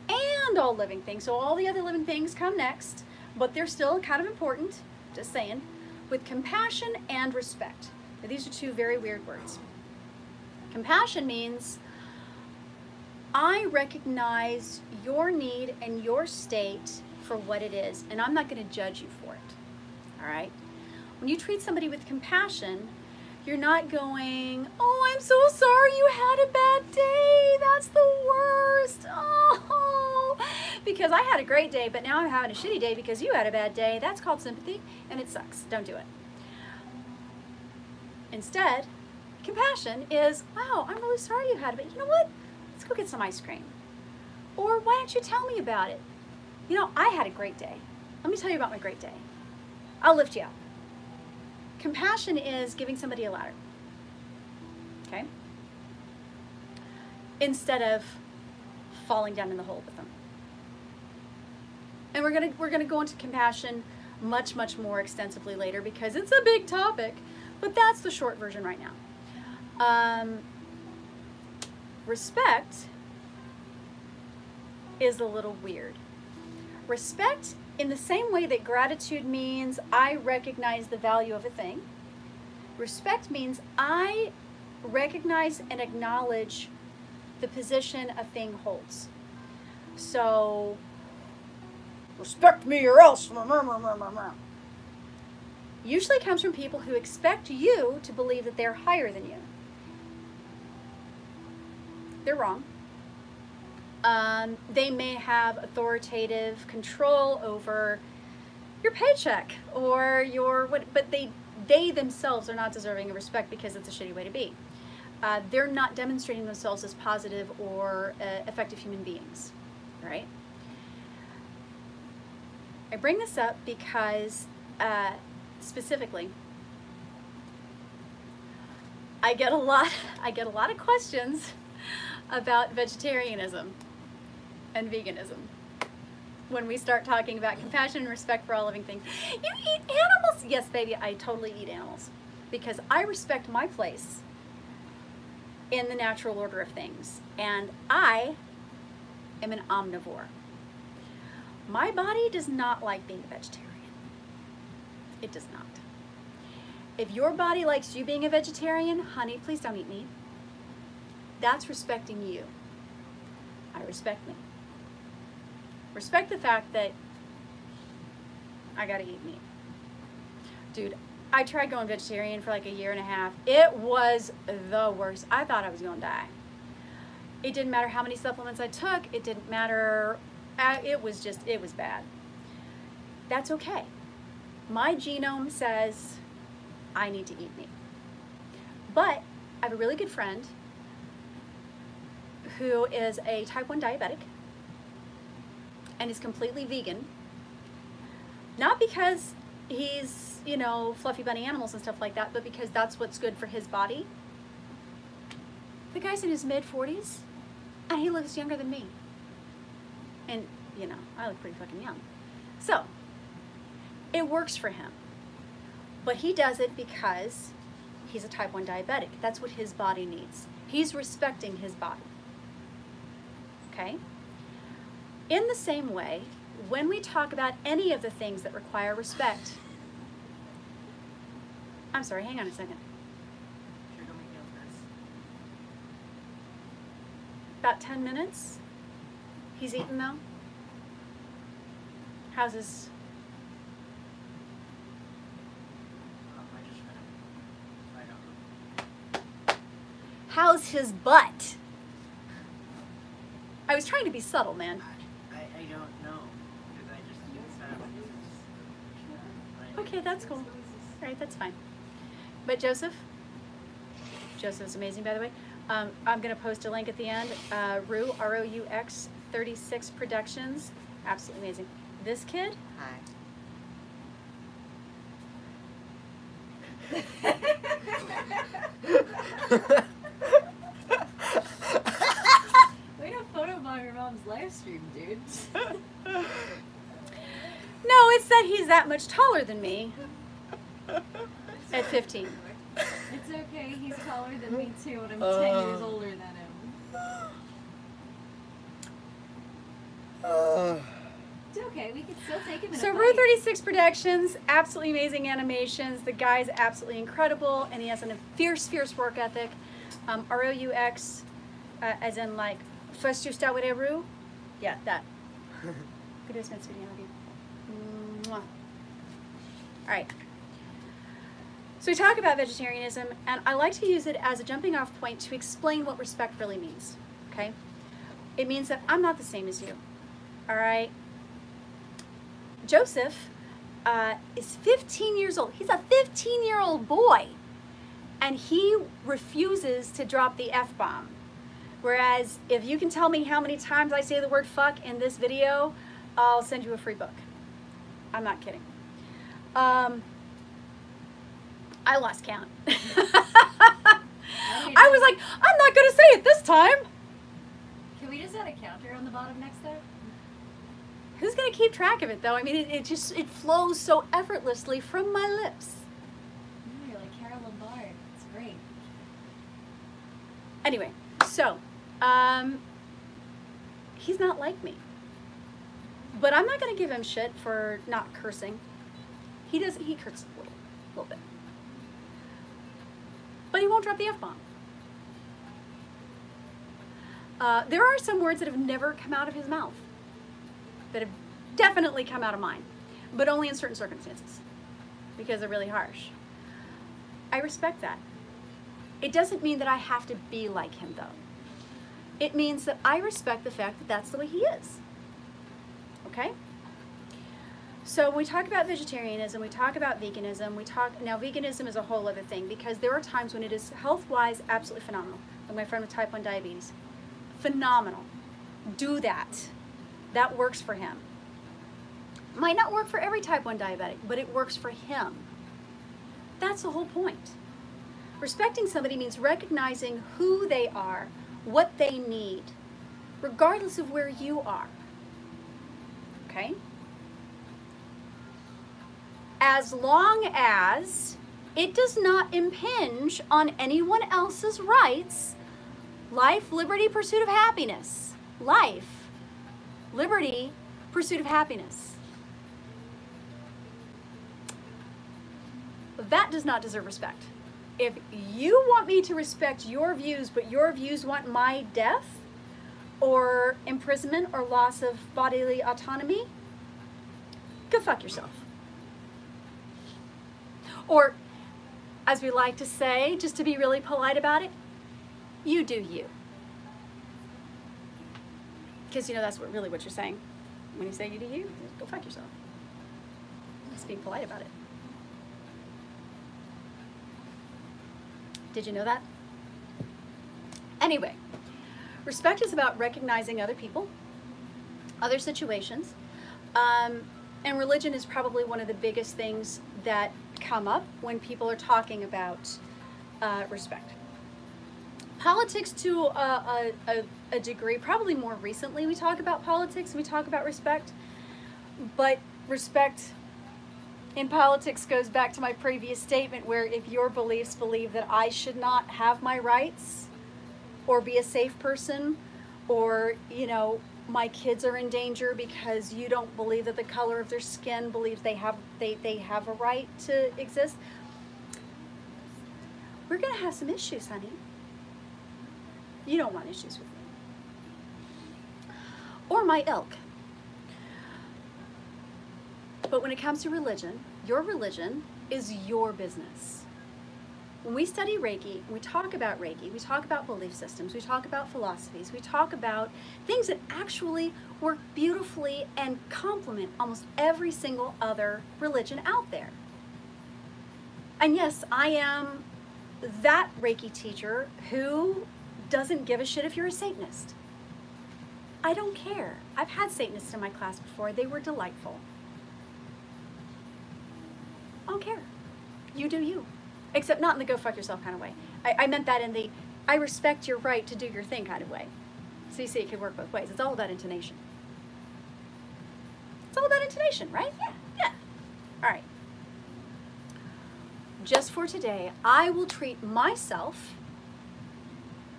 and all living things. So all the other living things come next, but they're still kind of important, just saying, with compassion and respect. Now, these are two very weird words. Compassion means I recognize your need and your state for what it is, and I'm not going to judge you for it, all right? When you treat somebody with compassion, you're not going, oh, I'm so sorry you had a bad day. That's the worst. Oh, because I had a great day, but now I'm having a shitty day because you had a bad day. That's called sympathy, and it sucks. Don't do it. Instead, compassion is, wow, I'm really sorry you had a bad day. You know what? Let's go get some ice cream. Or why don't you tell me about it? You know, I had a great day. Let me tell you about my great day. I'll lift you up. Compassion is giving somebody a ladder. Okay? Instead of falling down in the hole with them. And we're gonna go into compassion much more extensively later because it's a big topic, but that's the short version right now. Respect is a little weird. Respect, in the same way that gratitude means I recognize the value of a thing, respect means I recognize and acknowledge the position a thing holds. So, respect me or else. Usually comes from people who expect you to believe that they're higher than you. They're wrong. They may have authoritative control over your paycheck or your but they themselves are not deserving of respect because it's a shitty way to be. They're not demonstrating themselves as positive or effective human beings, right? I bring this up because specifically, I get a lot of questions about vegetarianism and veganism when we start talking about compassion and respect for all living things. You eat animals? Yes, baby, I totally eat animals because I respect my place in the natural order of things, and I am an omnivore. My body does not like being a vegetarian. It does not. If your body likes you being a vegetarian, honey, please don't eat meat. That's respecting you. I respect me. Respect the fact that I gotta eat meat. Dude, I tried going vegetarian for like a year and a half. It was the worst. I thought I was gonna die. It didn't matter how many supplements I took. It didn't matter. It was bad. That's okay. My genome says I need to eat meat. But I have a really good friend who is a type 1 diabetic and is completely vegan. Not because he's, you know, fluffy bunny animals and stuff like that, but because that's what's good for his body. The guy's in his mid-40s and he looks younger than me. And, you know, I look pretty fucking young. So, it works for him. But he does it because he's a type 1 diabetic. That's what his body needs. He's respecting his body. Okay? In the same way, when we talk about any of the things that require respect, I'm sorry, hang on a second. About 10 minutes. He's eaten though. How's his? How's his butt? I was trying to be subtle, man. I don't know. Because I just Okay, that's cool. All right, that's fine. But Joseph's amazing, by the way. I'm going to post a link at the end. Roux, R-O-U-X 36 Productions. Absolutely amazing. This kid? Hi. Way to photobomb your mom's live stream, dude. No, it's that he's that much taller than me at 15. It's okay, he's taller than me too, and I'm 10 years older than him. It's okay, we can still take him in So a Roux fight. 36 Productions, absolutely amazing animations. The guy's absolutely incredible, and he has a fierce work ethic. R-O-U-X, as in like, first you start with a Roux? Yeah, that. Good day, Smith, video of you. Mwah. All right. So we talk about vegetarianism, and I like to use it as a jumping off point to explain what respect really means, okay? It means that I'm not the same as you, all right? Joseph is 15 years old. He's a 15-year-old boy, and he refuses to drop the F-bomb Whereas if you can tell me how many times I say the word fuck in this video, I'll send you a free book. I'm not kidding. I lost count. I was like, I'm not going to say it this time. Can we just add a counter on the bottom next time? Who's going to keep track of it, though? I mean, it flows so effortlessly from my lips. You're like Carol Lombard. It's great. Anyway, so, he's not like me. But I'm not going to give him shit for not cursing. He curses a little bit. But he won't drop the F-bomb. There are some words that have never come out of his mouth that have definitely come out of mine, but only in certain circumstances because they're really harsh. I respect that. It doesn't mean that I have to be like him, though. It means that I respect the fact that that's the way he is. Okay? So when we talk about vegetarianism, we talk about veganism, now veganism is a whole other thing because there are times when it is health-wise absolutely phenomenal. Like my friend with type 1 diabetes. Phenomenal. Do that. That works for him. Might not work for every type 1 diabetic, but it works for him. That's the whole point. Respecting somebody means recognizing who they are, what they need, regardless of where you are. Okay? As long as it does not impinge on anyone else's rights, life, liberty, pursuit of happiness. Life, liberty, pursuit of happiness. That does not deserve respect. If you want me to respect your views, but your views want my death or imprisonment or loss of bodily autonomy, go fuck yourself. Or, as we like to say, just to be really polite about it, you do you. Because you know that's really what you're saying. When you say you do you, go fuck yourself. Just being polite about it. Did you know that? Anyway, respect is about recognizing other people, other situations, and religion is probably one of the biggest things that come up when people are talking about respect. Politics to a degree, probably more recently we talk about politics, we talk about respect, but respect in politics goes back to my previous statement where if your beliefs believe that I should not have my rights or be a safe person or, you know, my kids are in danger because you don't believe that the color of their skin believes they have a right to exist, we're going to have some issues, honey. You don't want issues with me. Or my ilk. But when it comes to religion, your religion is your business. When we study Reiki, we talk about Reiki, we talk about belief systems, we talk about philosophies, we talk about things that actually work beautifully and complement almost every single other religion out there. And yes, I am that Reiki teacher who doesn't give a shit if you're a Satanist. I don't care. I've had Satanists in my class before. They were delightful. I don't care. You do you. Except not in the go fuck yourself kind of way. I meant that in the I respect your right to do your thing kind of way. So you see it could work both ways. It's all about intonation. It's all about intonation, right? Yeah. All right. Just for today, I will treat myself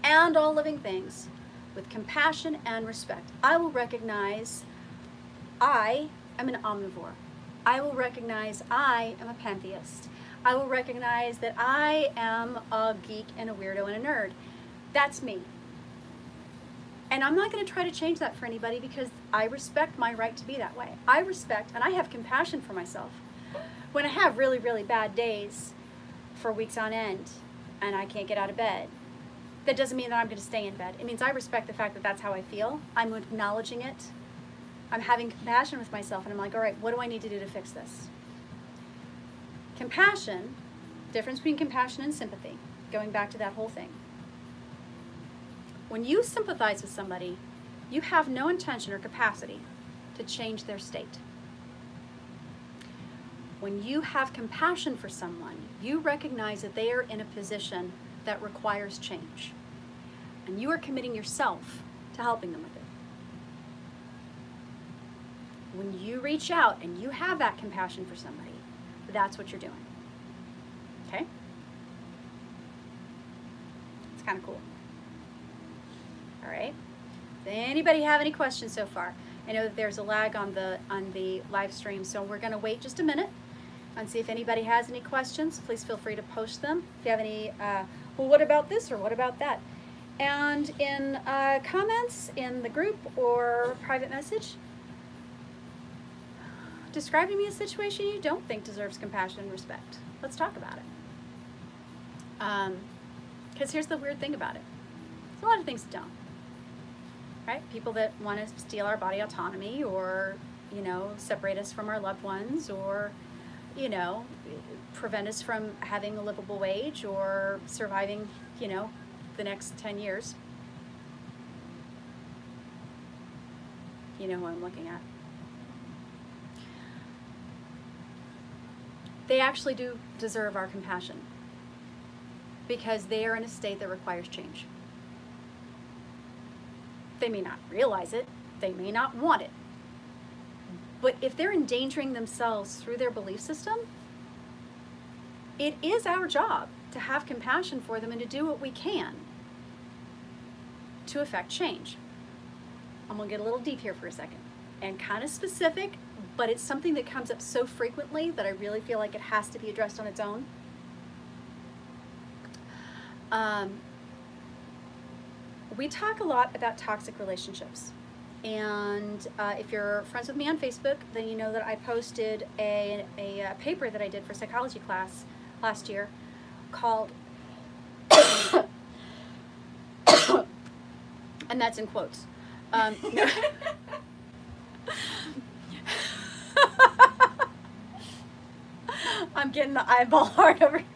and all living things with compassion and respect. I will recognize I am an omnivore. I will recognize I am a pantheist. I will recognize that I am a geek and a weirdo and a nerd. That's me. And I'm not going to try to change that for anybody because I respect my right to be that way. I respect and I have compassion for myself. When I have really, really bad days for weeks on end and I can't get out of bed, that doesn't mean that I'm going to stay in bed. It means I respect the fact that that's how I feel. I'm acknowledging it. I'm having compassion with myself and I'm like, all right, what do I need to do to fix this? Compassion, difference between compassion and sympathy, going back to that whole thing. When you sympathize with somebody, you have no intention or capacity to change their state. When you have compassion for someone, you recognize that they are in a position that requires change. And you are committing yourself to helping them with it. When you reach out and you have that compassion for somebody, that's what you're doing. Okay? It's kind of cool. All right? Does anybody have any questions so far? I know that there's a lag on the live stream, so we're going to wait just a minute and see if anybody has any questions. Please feel free to post them. If you have any, well, what about this or what about that? And in comments in the group or private message, describe to me a situation you don't think deserves compassion and respect. Let's talk about it. Because here's the weird thing about it. There's a lot of things that don't. Right? People that want to steal our body autonomy or, you know, separate us from our loved ones or, you know, prevent us from having a livable wage or surviving, you know, the next 10 years. You know who I'm looking at. They actually do deserve our compassion because they are in a state that requires change. They may not realize it, they may not want it, but if they're endangering themselves through their belief system, it is our job to have compassion for them and to do what we can to affect change. I'm gonna get a little deep here for a second and kind of specific, but it's something that comes up so frequently that I really feel like it has to be addressed on its own. We talk a lot about toxic relationships. And if you're friends with me on Facebook, then you know that I posted a paper that I did for psychology class last year called, and that's in quotes. I'm getting the eyeball hard over here.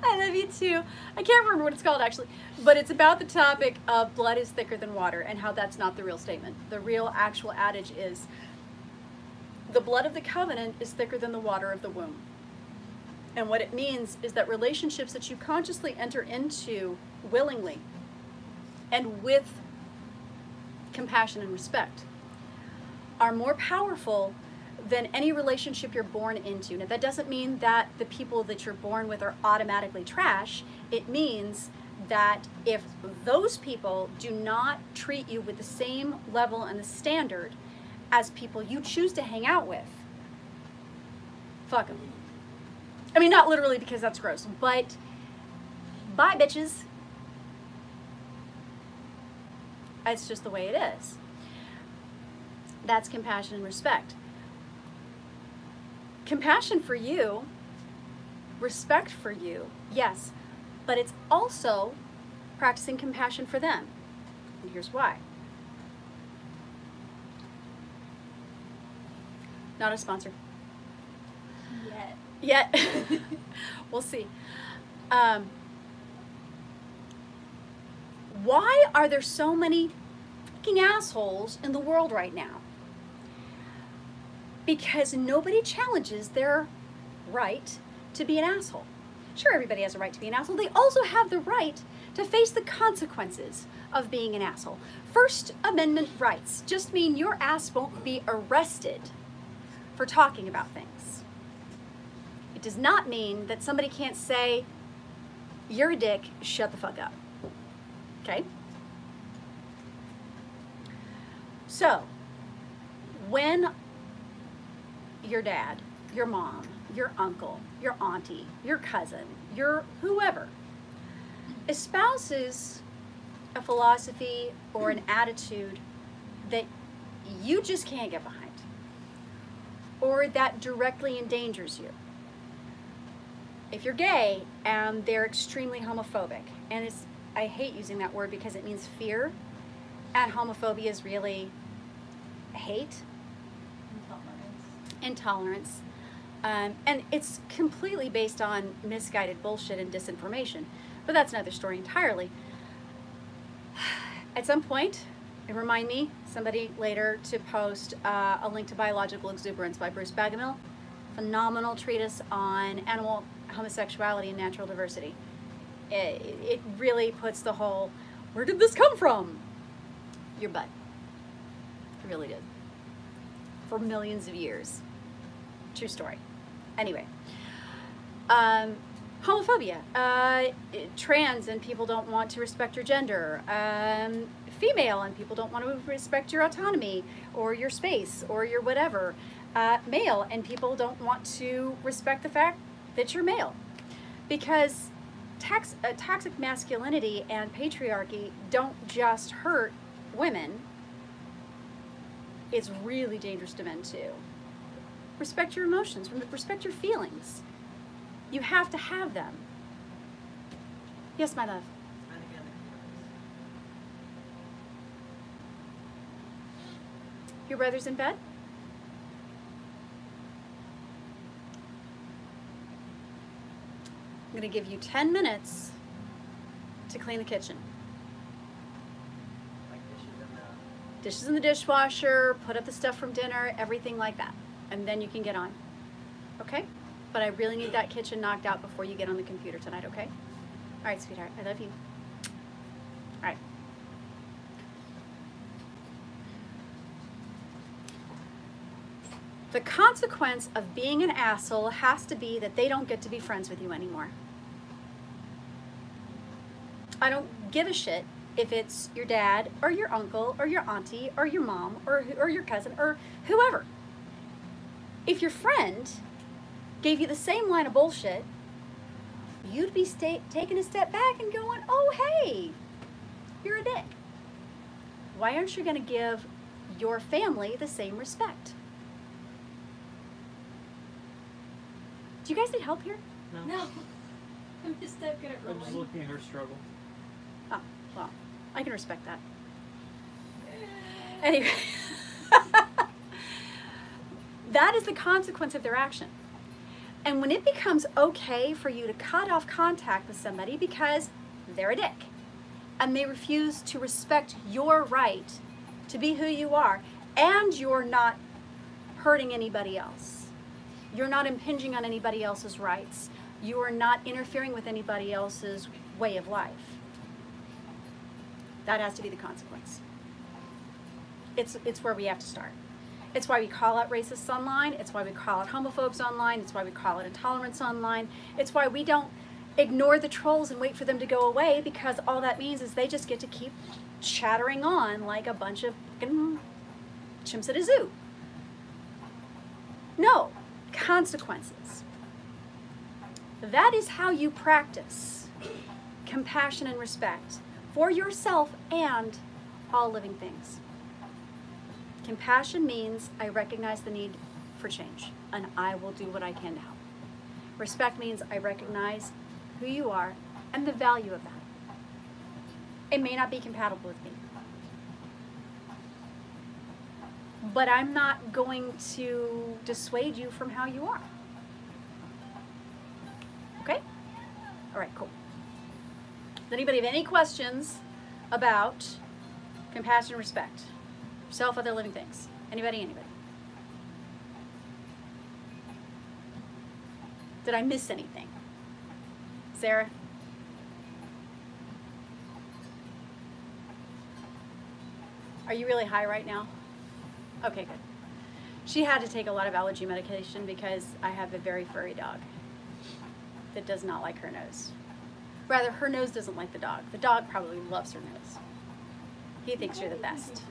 I love you too. I can't remember what it's called actually, but it's about the topic of blood is thicker than water and how that's not the real statement. The real actual adage is the blood of the covenant is thicker than the water of the womb. And what it means is that relationships that you consciously enter into willingly and with compassion and respect are more powerful than any relationship you're born into. Now, that doesn't mean that the people that you're born with are automatically trash. It means that if those people do not treat you with the same level and the standard as people you choose to hang out with, fuck them. I mean, not literally because that's gross, but bye, bitches. It's just the way it is. That's compassion and respect. Compassion for you, respect for you, yes, but it's also practicing compassion for them. And here's why. Not a sponsor. Yet. We'll see. Why are there so many fucking assholes in the world right now? Because nobody challenges their right to be an asshole. Sure, everybody has a right to be an asshole. They also have the right to face the consequences of being an asshole. First Amendment rights just mean your ass won't be arrested for talking about things. It does not mean that somebody can't say, you're a dick, shut the fuck up. Okay? So, when your dad, your mom, your uncle, your auntie, your cousin, your whoever espouses a philosophy or an attitude that you just can't get behind or that directly endangers you. If you're gay and they're extremely homophobic, and I hate using that word because it means fear, and homophobia is really hate, intolerance, and it's completely based on misguided bullshit and disinformation. But that's another story entirely. At some point, and remind me, somebody later, to post a link to Biological Exuberance by Bruce Bagamill. Phenomenal treatise on animal homosexuality and natural diversity. It really puts the whole, where did this come from? Your butt. It really did. For millions of years. True story. Anyway. Homophobia. Trans and people don't want to respect your gender. Female and people don't want to respect your autonomy or your space or your whatever. Male and people don't want to respect the fact that you're male. Because toxic masculinity and patriarchy don't just hurt women. It's really dangerous to men too. Respect your emotions, respect your feelings. You have to have them. Yes, my love. Your brother's in bed? I'm going to give you 10 minutes to clean the kitchen. Like Dishes in the dishwasher, put up the stuff from dinner, everything like that. And then you can get on. Okay? But I really need that kitchen knocked out before you get on the computer tonight, okay? All right, sweetheart. I love you. All right. The consequence of being an asshole has to be that they don't get to be friends with you anymore. I don't give a shit if it's your dad or your uncle or your auntie or your mom or your cousin or whoever. If your friend gave you the same line of bullshit, you'd be taking a step back and going, oh, hey, you're a dick. Why aren't you going to give your family the same respect? Do you guys need help here? No. I'm just that good at I'm just rolling. looking at her struggle. Oh, well, I can respect that. Anyway, that is the consequence of their action. And when it becomes okay for you to cut off contact with somebody because they're a dick and they refuse to respect your right to be who you are, and you're not hurting anybody else. You're not impinging on anybody else's rights. You are not interfering with anybody else's way of life. That has to be the consequence. It's where we have to start. It's why we call out racists online. It's why we call out homophobes online. It's why we call it intolerance online. It's why we don't ignore the trolls and wait for them to go away, because all that means is they just get to keep chattering on like a bunch of chimps at a zoo. No, consequences. That is how you practice compassion and respect for yourself and all living things. Compassion means I recognize the need for change, and I will do what I can to help. Respect means I recognize who you are and the value of that. It may not be compatible with me, but I'm not going to dissuade you from how you are. Okay? All right, cool. Does anybody have any questions about compassion and respect? Yourself, other living things. Anybody? Did I miss anything? Sarah? Are you really high right now? Okay, good. She had to take a lot of allergy medication because I have a very furry dog that does not like her nose. Rather, her nose doesn't like the dog. The dog probably loves her nose. He thinks you're the best.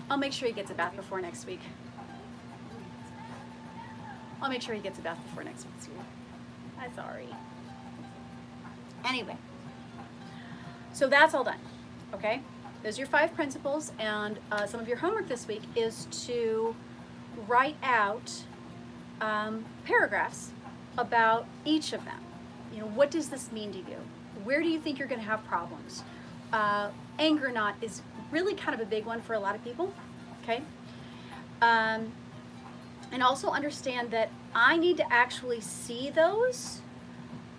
I'll make sure he gets a bath before next week. I'm sorry. Anyway, so that's all done, okay? Those are your 5 principles, and some of your homework this week is to write out paragraphs about each of them. You know, what does this mean to you? Where do you think you're going to have problems? Anger or not is really kind of a big one for a lot of people, okay? And also understand that I need to actually see those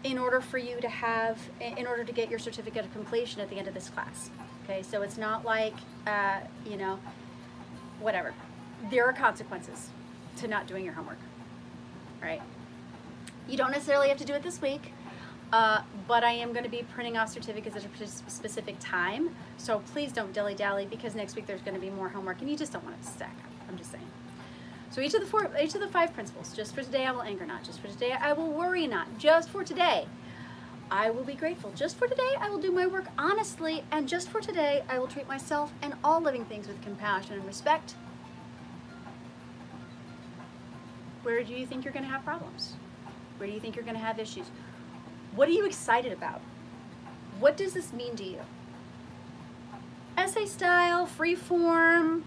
in order for you to have, in order to get your certificate of completion at the end of this class. Okay, so it's not like, you know, whatever. There are consequences to not doing your homework, right? You don't necessarily have to do it this week, but I am going to be printing off certificates at a specific time, so please don't dilly-dally, because next week there's going to be more homework and you just don't want it to stack up. I'm just saying. So each of the 5 principles. Just for today I will anger not. Just for today I will worry not. Just for today I will be grateful. Just for today I will do my work honestly. And just for today I will treat myself and all living things with compassion and respect. Where do you think you're going to have problems? Where do you think you're going to have issues? What are you excited about? What does this mean to you? Essay style, free form,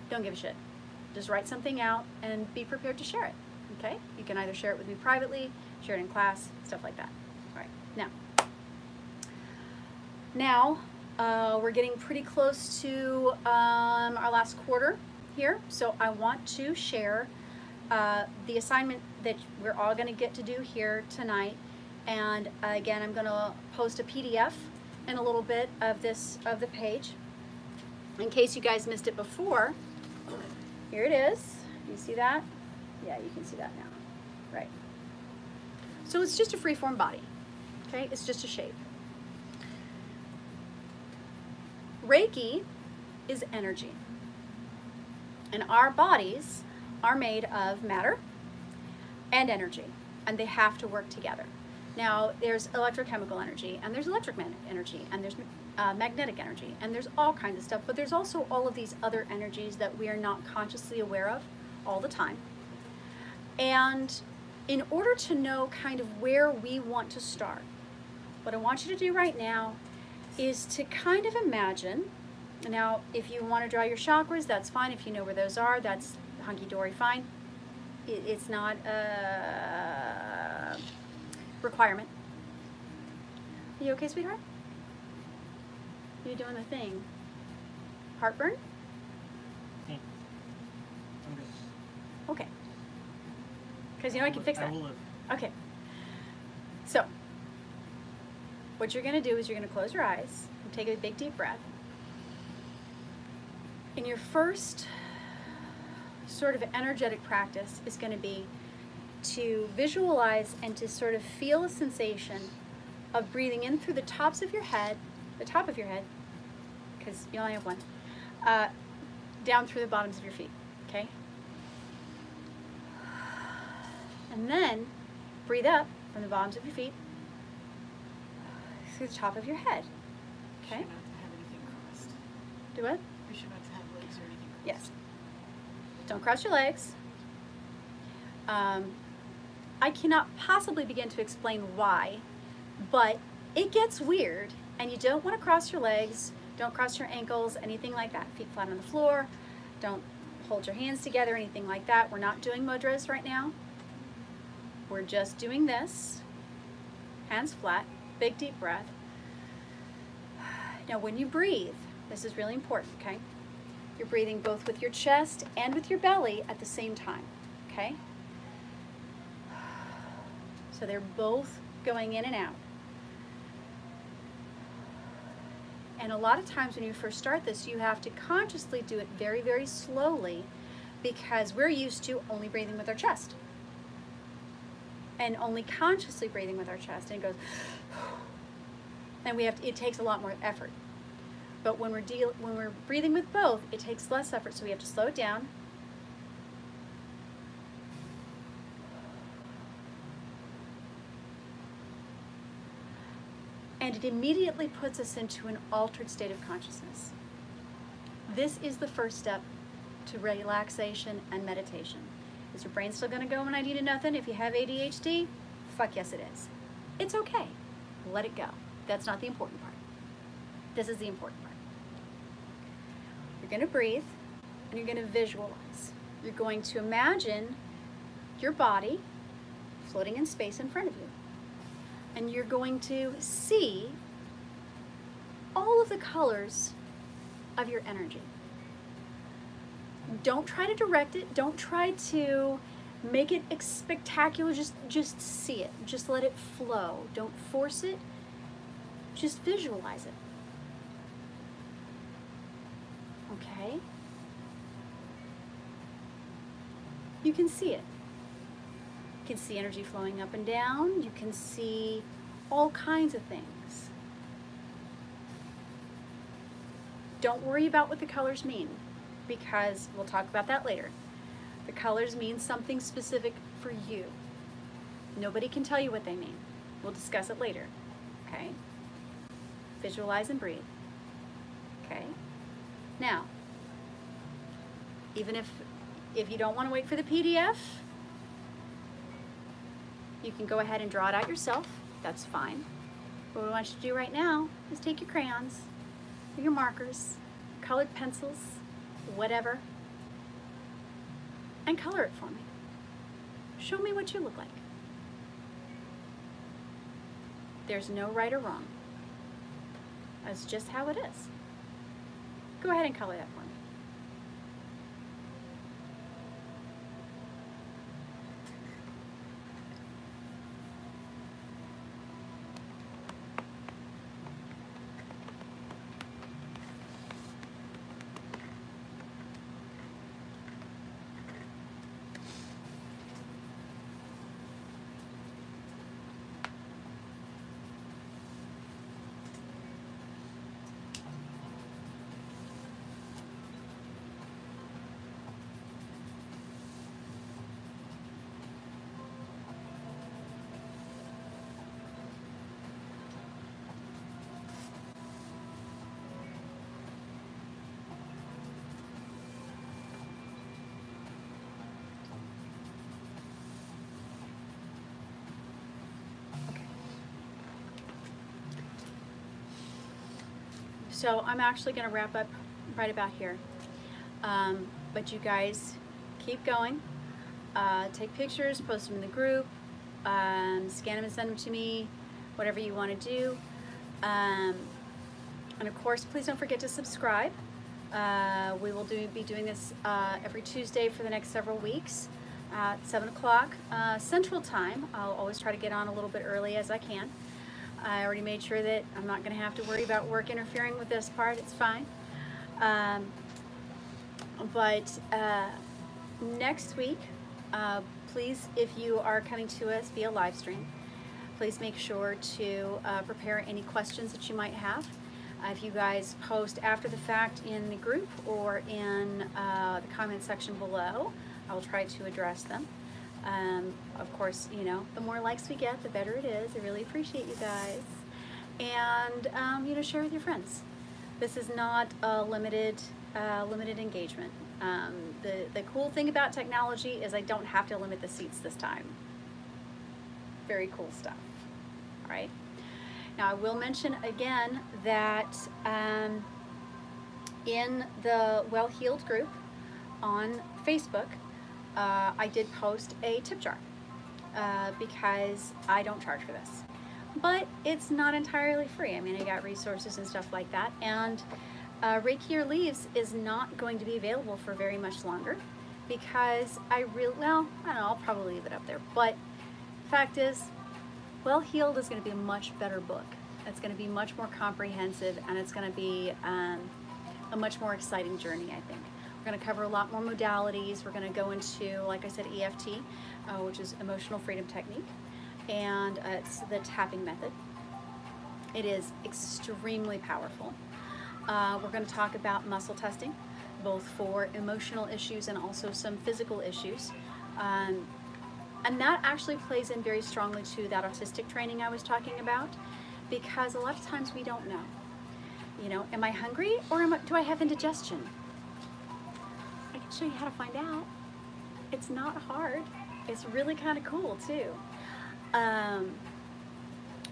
don't give a shit. Just write something out and be prepared to share it, okay? You can either share it with me privately, share it in class, stuff like that. All right, now we're getting pretty close to our last quarter here, so I want to share the assignment that we're all going to get to do here tonight. And again, I'm going to post a PDF in a little bit of the page. In case you guys missed it before, here it is. You see that? Yeah, you can see that now. Right. So it's just a free-form body. Okay? It's just a shape. Reiki is energy. And our bodies are made of matter and energy, and they have to work together. Now, there's electrochemical energy, and there's electric energy, and there's magnetic energy, and there's all kinds of stuff, but there's also all of these other energies that we are not consciously aware of all the time. And in order to know kind of where we want to start, what I want you to do right now is to kind of imagine, now if you want to draw your chakras, that's fine. If you know where those are, that's hunky-dory fine. It's not a requirement. Are you okay, sweetheart? You doing a thing? Heartburn? I'm just... Okay. Because you know I can fix that. I will live. Okay. So, what you're going to do is you're going to close your eyes and take a big deep breath. And your first sort of energetic practice is going to be to visualize and to sort of feel a sensation of breathing in through the tops of your head, the top of your head, because you only have one, down through the bottoms of your feet, okay? And then breathe up from the bottoms of your feet through the top of your head, okay? Try not to have anything crossed. Do what? Be sure not to have legs or anything crossed. Yes. Don't cross your legs. I cannot possibly begin to explain why, but it gets weird, and you don't want to cross your legs, don't cross your ankles, anything like that. Feet flat on the floor, don't hold your hands together, anything like that. We're not doing mudras right now. We're just doing this, hands flat, big deep breath. Now when you breathe, this is really important, okay? You're breathing both with your chest and with your belly at the same time, okay? So they're both going in and out. And a lot of times when you first start this, you have to consciously do it very, very slowly, because we're used to only breathing with our chest and only consciously breathing with our chest, and it goes, and we have to, it takes a lot more effort. But when we're breathing with both, it takes less effort, so we have to slow it down. And it immediately puts us into an altered state of consciousness. This is the first step to relaxation and meditation. Is your brain still going to go when I need nothing? If you have ADHD, fuck yes it is. It's okay. Let it go. That's not the important part. This is the important part. You're going to breathe, and you're going to visualize. You're going to imagine your body floating in space in front of you. And you're going to see all of the colors of your energy. Don't try to direct it. Don't try to Make it spectacular. Just see it. Just let it flow. Don't force it. Just visualize it. Okay? You can see it. You can see energy flowing up and down. You can see all kinds of things. Don't worry about what the colors mean, because we'll talk about that later. The colors mean something specific for you. Nobody can tell you what they mean. We'll discuss it later. Okay? Visualize and breathe. Okay? Now, even if you don't want to wait for the PDF, you can go ahead and draw it out yourself. That's fine. What we want you to do right now is take your crayons, or your markers, colored pencils, whatever, and color it for me. Show me what you look like. There's no right or wrong. That's just how it is. Go ahead and color that for me. So I'm actually going to wrap up right about here. But you guys keep going. Take pictures, post them in the group, scan them and send them to me, whatever you want to do. And of course, please don't forget to subscribe. We will be doing this every Tuesday for the next several weeks at 7 o'clock Central Time. I'll always try to get on a little bit early as I can. I already made sure that I'm not going to have to worry about work interfering with this part. It's fine. But next week, please, if you are coming to us via live stream, please make sure to prepare any questions that you might have. If you guys post after the fact in the group or in the comment section below, I will try to address them. Of course, you know, the more likes we get, the better it is. I really appreciate you guys. And, you know, share with your friends. This is not a limited engagement. The cool thing about technology is I don't have to limit the seats this time. Very cool stuff. All right. Now, I will mention again that in the Well Healed group on Facebook, I did post a tip jar because I don't charge for this. But it's not entirely free. I mean, I got resources and stuff like that. And Reiki or Leaves is not going to be available for very much longer because well, I don't know, I'll probably leave it up there. But fact is, Well Healed is going to be a much better book. It's going to be much more comprehensive, and it's going to be a much more exciting journey, I think. We're going to cover a lot more modalities. We're going to go into, like I said, EFT, which is Emotional Freedom Technique, and it's the tapping method. It is extremely powerful. We're going to talk about muscle testing, both for emotional issues and also some physical issues. And that actually plays in very strongly to that autistic training I was talking about, because a lot of times we don't know. You know, am I hungry or do I have indigestion? I can show you how to find out. It's not hard. It's really kind of cool too. We're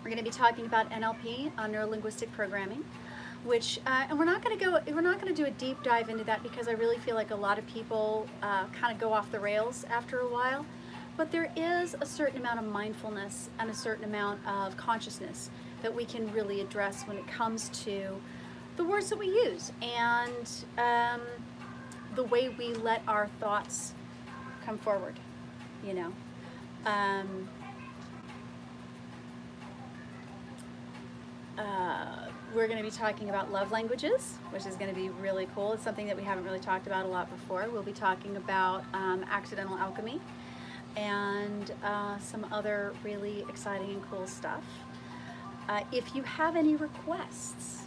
going to be talking about NLP, neuro-linguistic programming, which and we're not going to do a deep dive into that because I really feel like a lot of people kind of go off the rails after a while. But there is a certain amount of mindfulness and a certain amount of consciousness that we can really address when it comes to the words that we use and the way we let our thoughts come forward. you know. We're going to be talking about love languages, which is going to be really cool. It's something that we haven't really talked about a lot before. We'll be talking about accidental alchemy and some other really exciting and cool stuff. If you have any requests,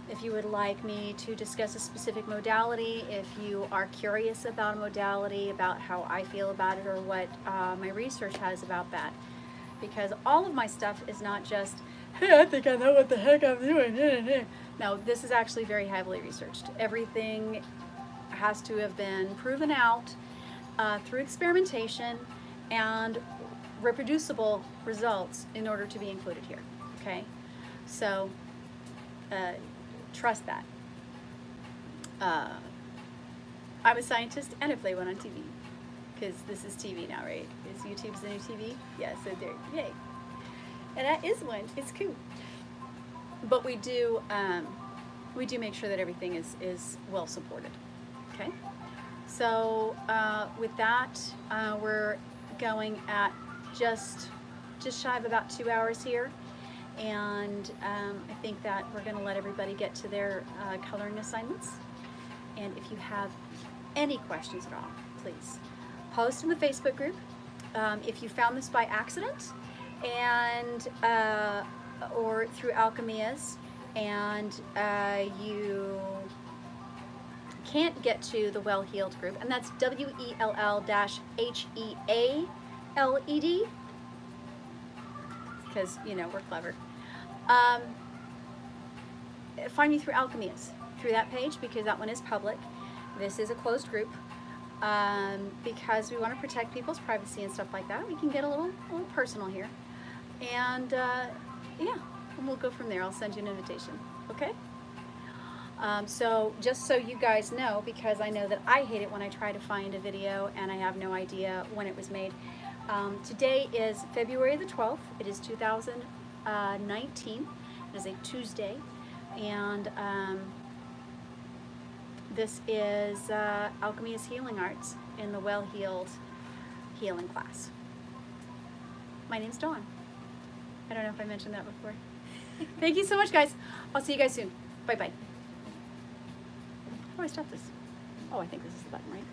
if you would like me to discuss a specific modality, if you are curious about a modality, about how I feel about it or what my research has about that, because all of my stuff is not just, hey, I think I know what the heck I'm doing. No, this is actually very heavily researched. Everything has to have been proven out through experimentation and reproducible results in order to be included here, okay? So trust that. I'm a scientist and I play one on TV, because this is TV now, right? Is YouTube's the new TV? Yeah, so there, yay. And that is one. It's cool. But we do make sure that everything is well supported. Okay. So with that, we're going at just shy of about 2 hours here, and I think that we're going to let everybody get to their coloring assignments. And if you have any questions at all, please post in the Facebook group. If you found this by accident, and or through Alchemias, and you can't get to the Well Healed group, and that's WELL-HEALED, because, you know, we're clever. Find me through Alchemias, through that page, because that one is public. This is a closed group. Because we want to protect people's privacy and stuff like that. We can get a little personal here. And yeah, and we'll go from there. I'll send you an invitation, okay? So just so you guys know, because I know that I hate it when I try to find a video and I have no idea when it was made. Today is February the 12th. It is 2019. It is a Tuesday. And this is Alchemias Healing Arts in the Well Healed healing class. My name's Dawn. I don't know if I mentioned that before. Thank you so much, guys. I'll see you guys soon. Bye-bye. How do I stop this? Oh, I think this is the button, right?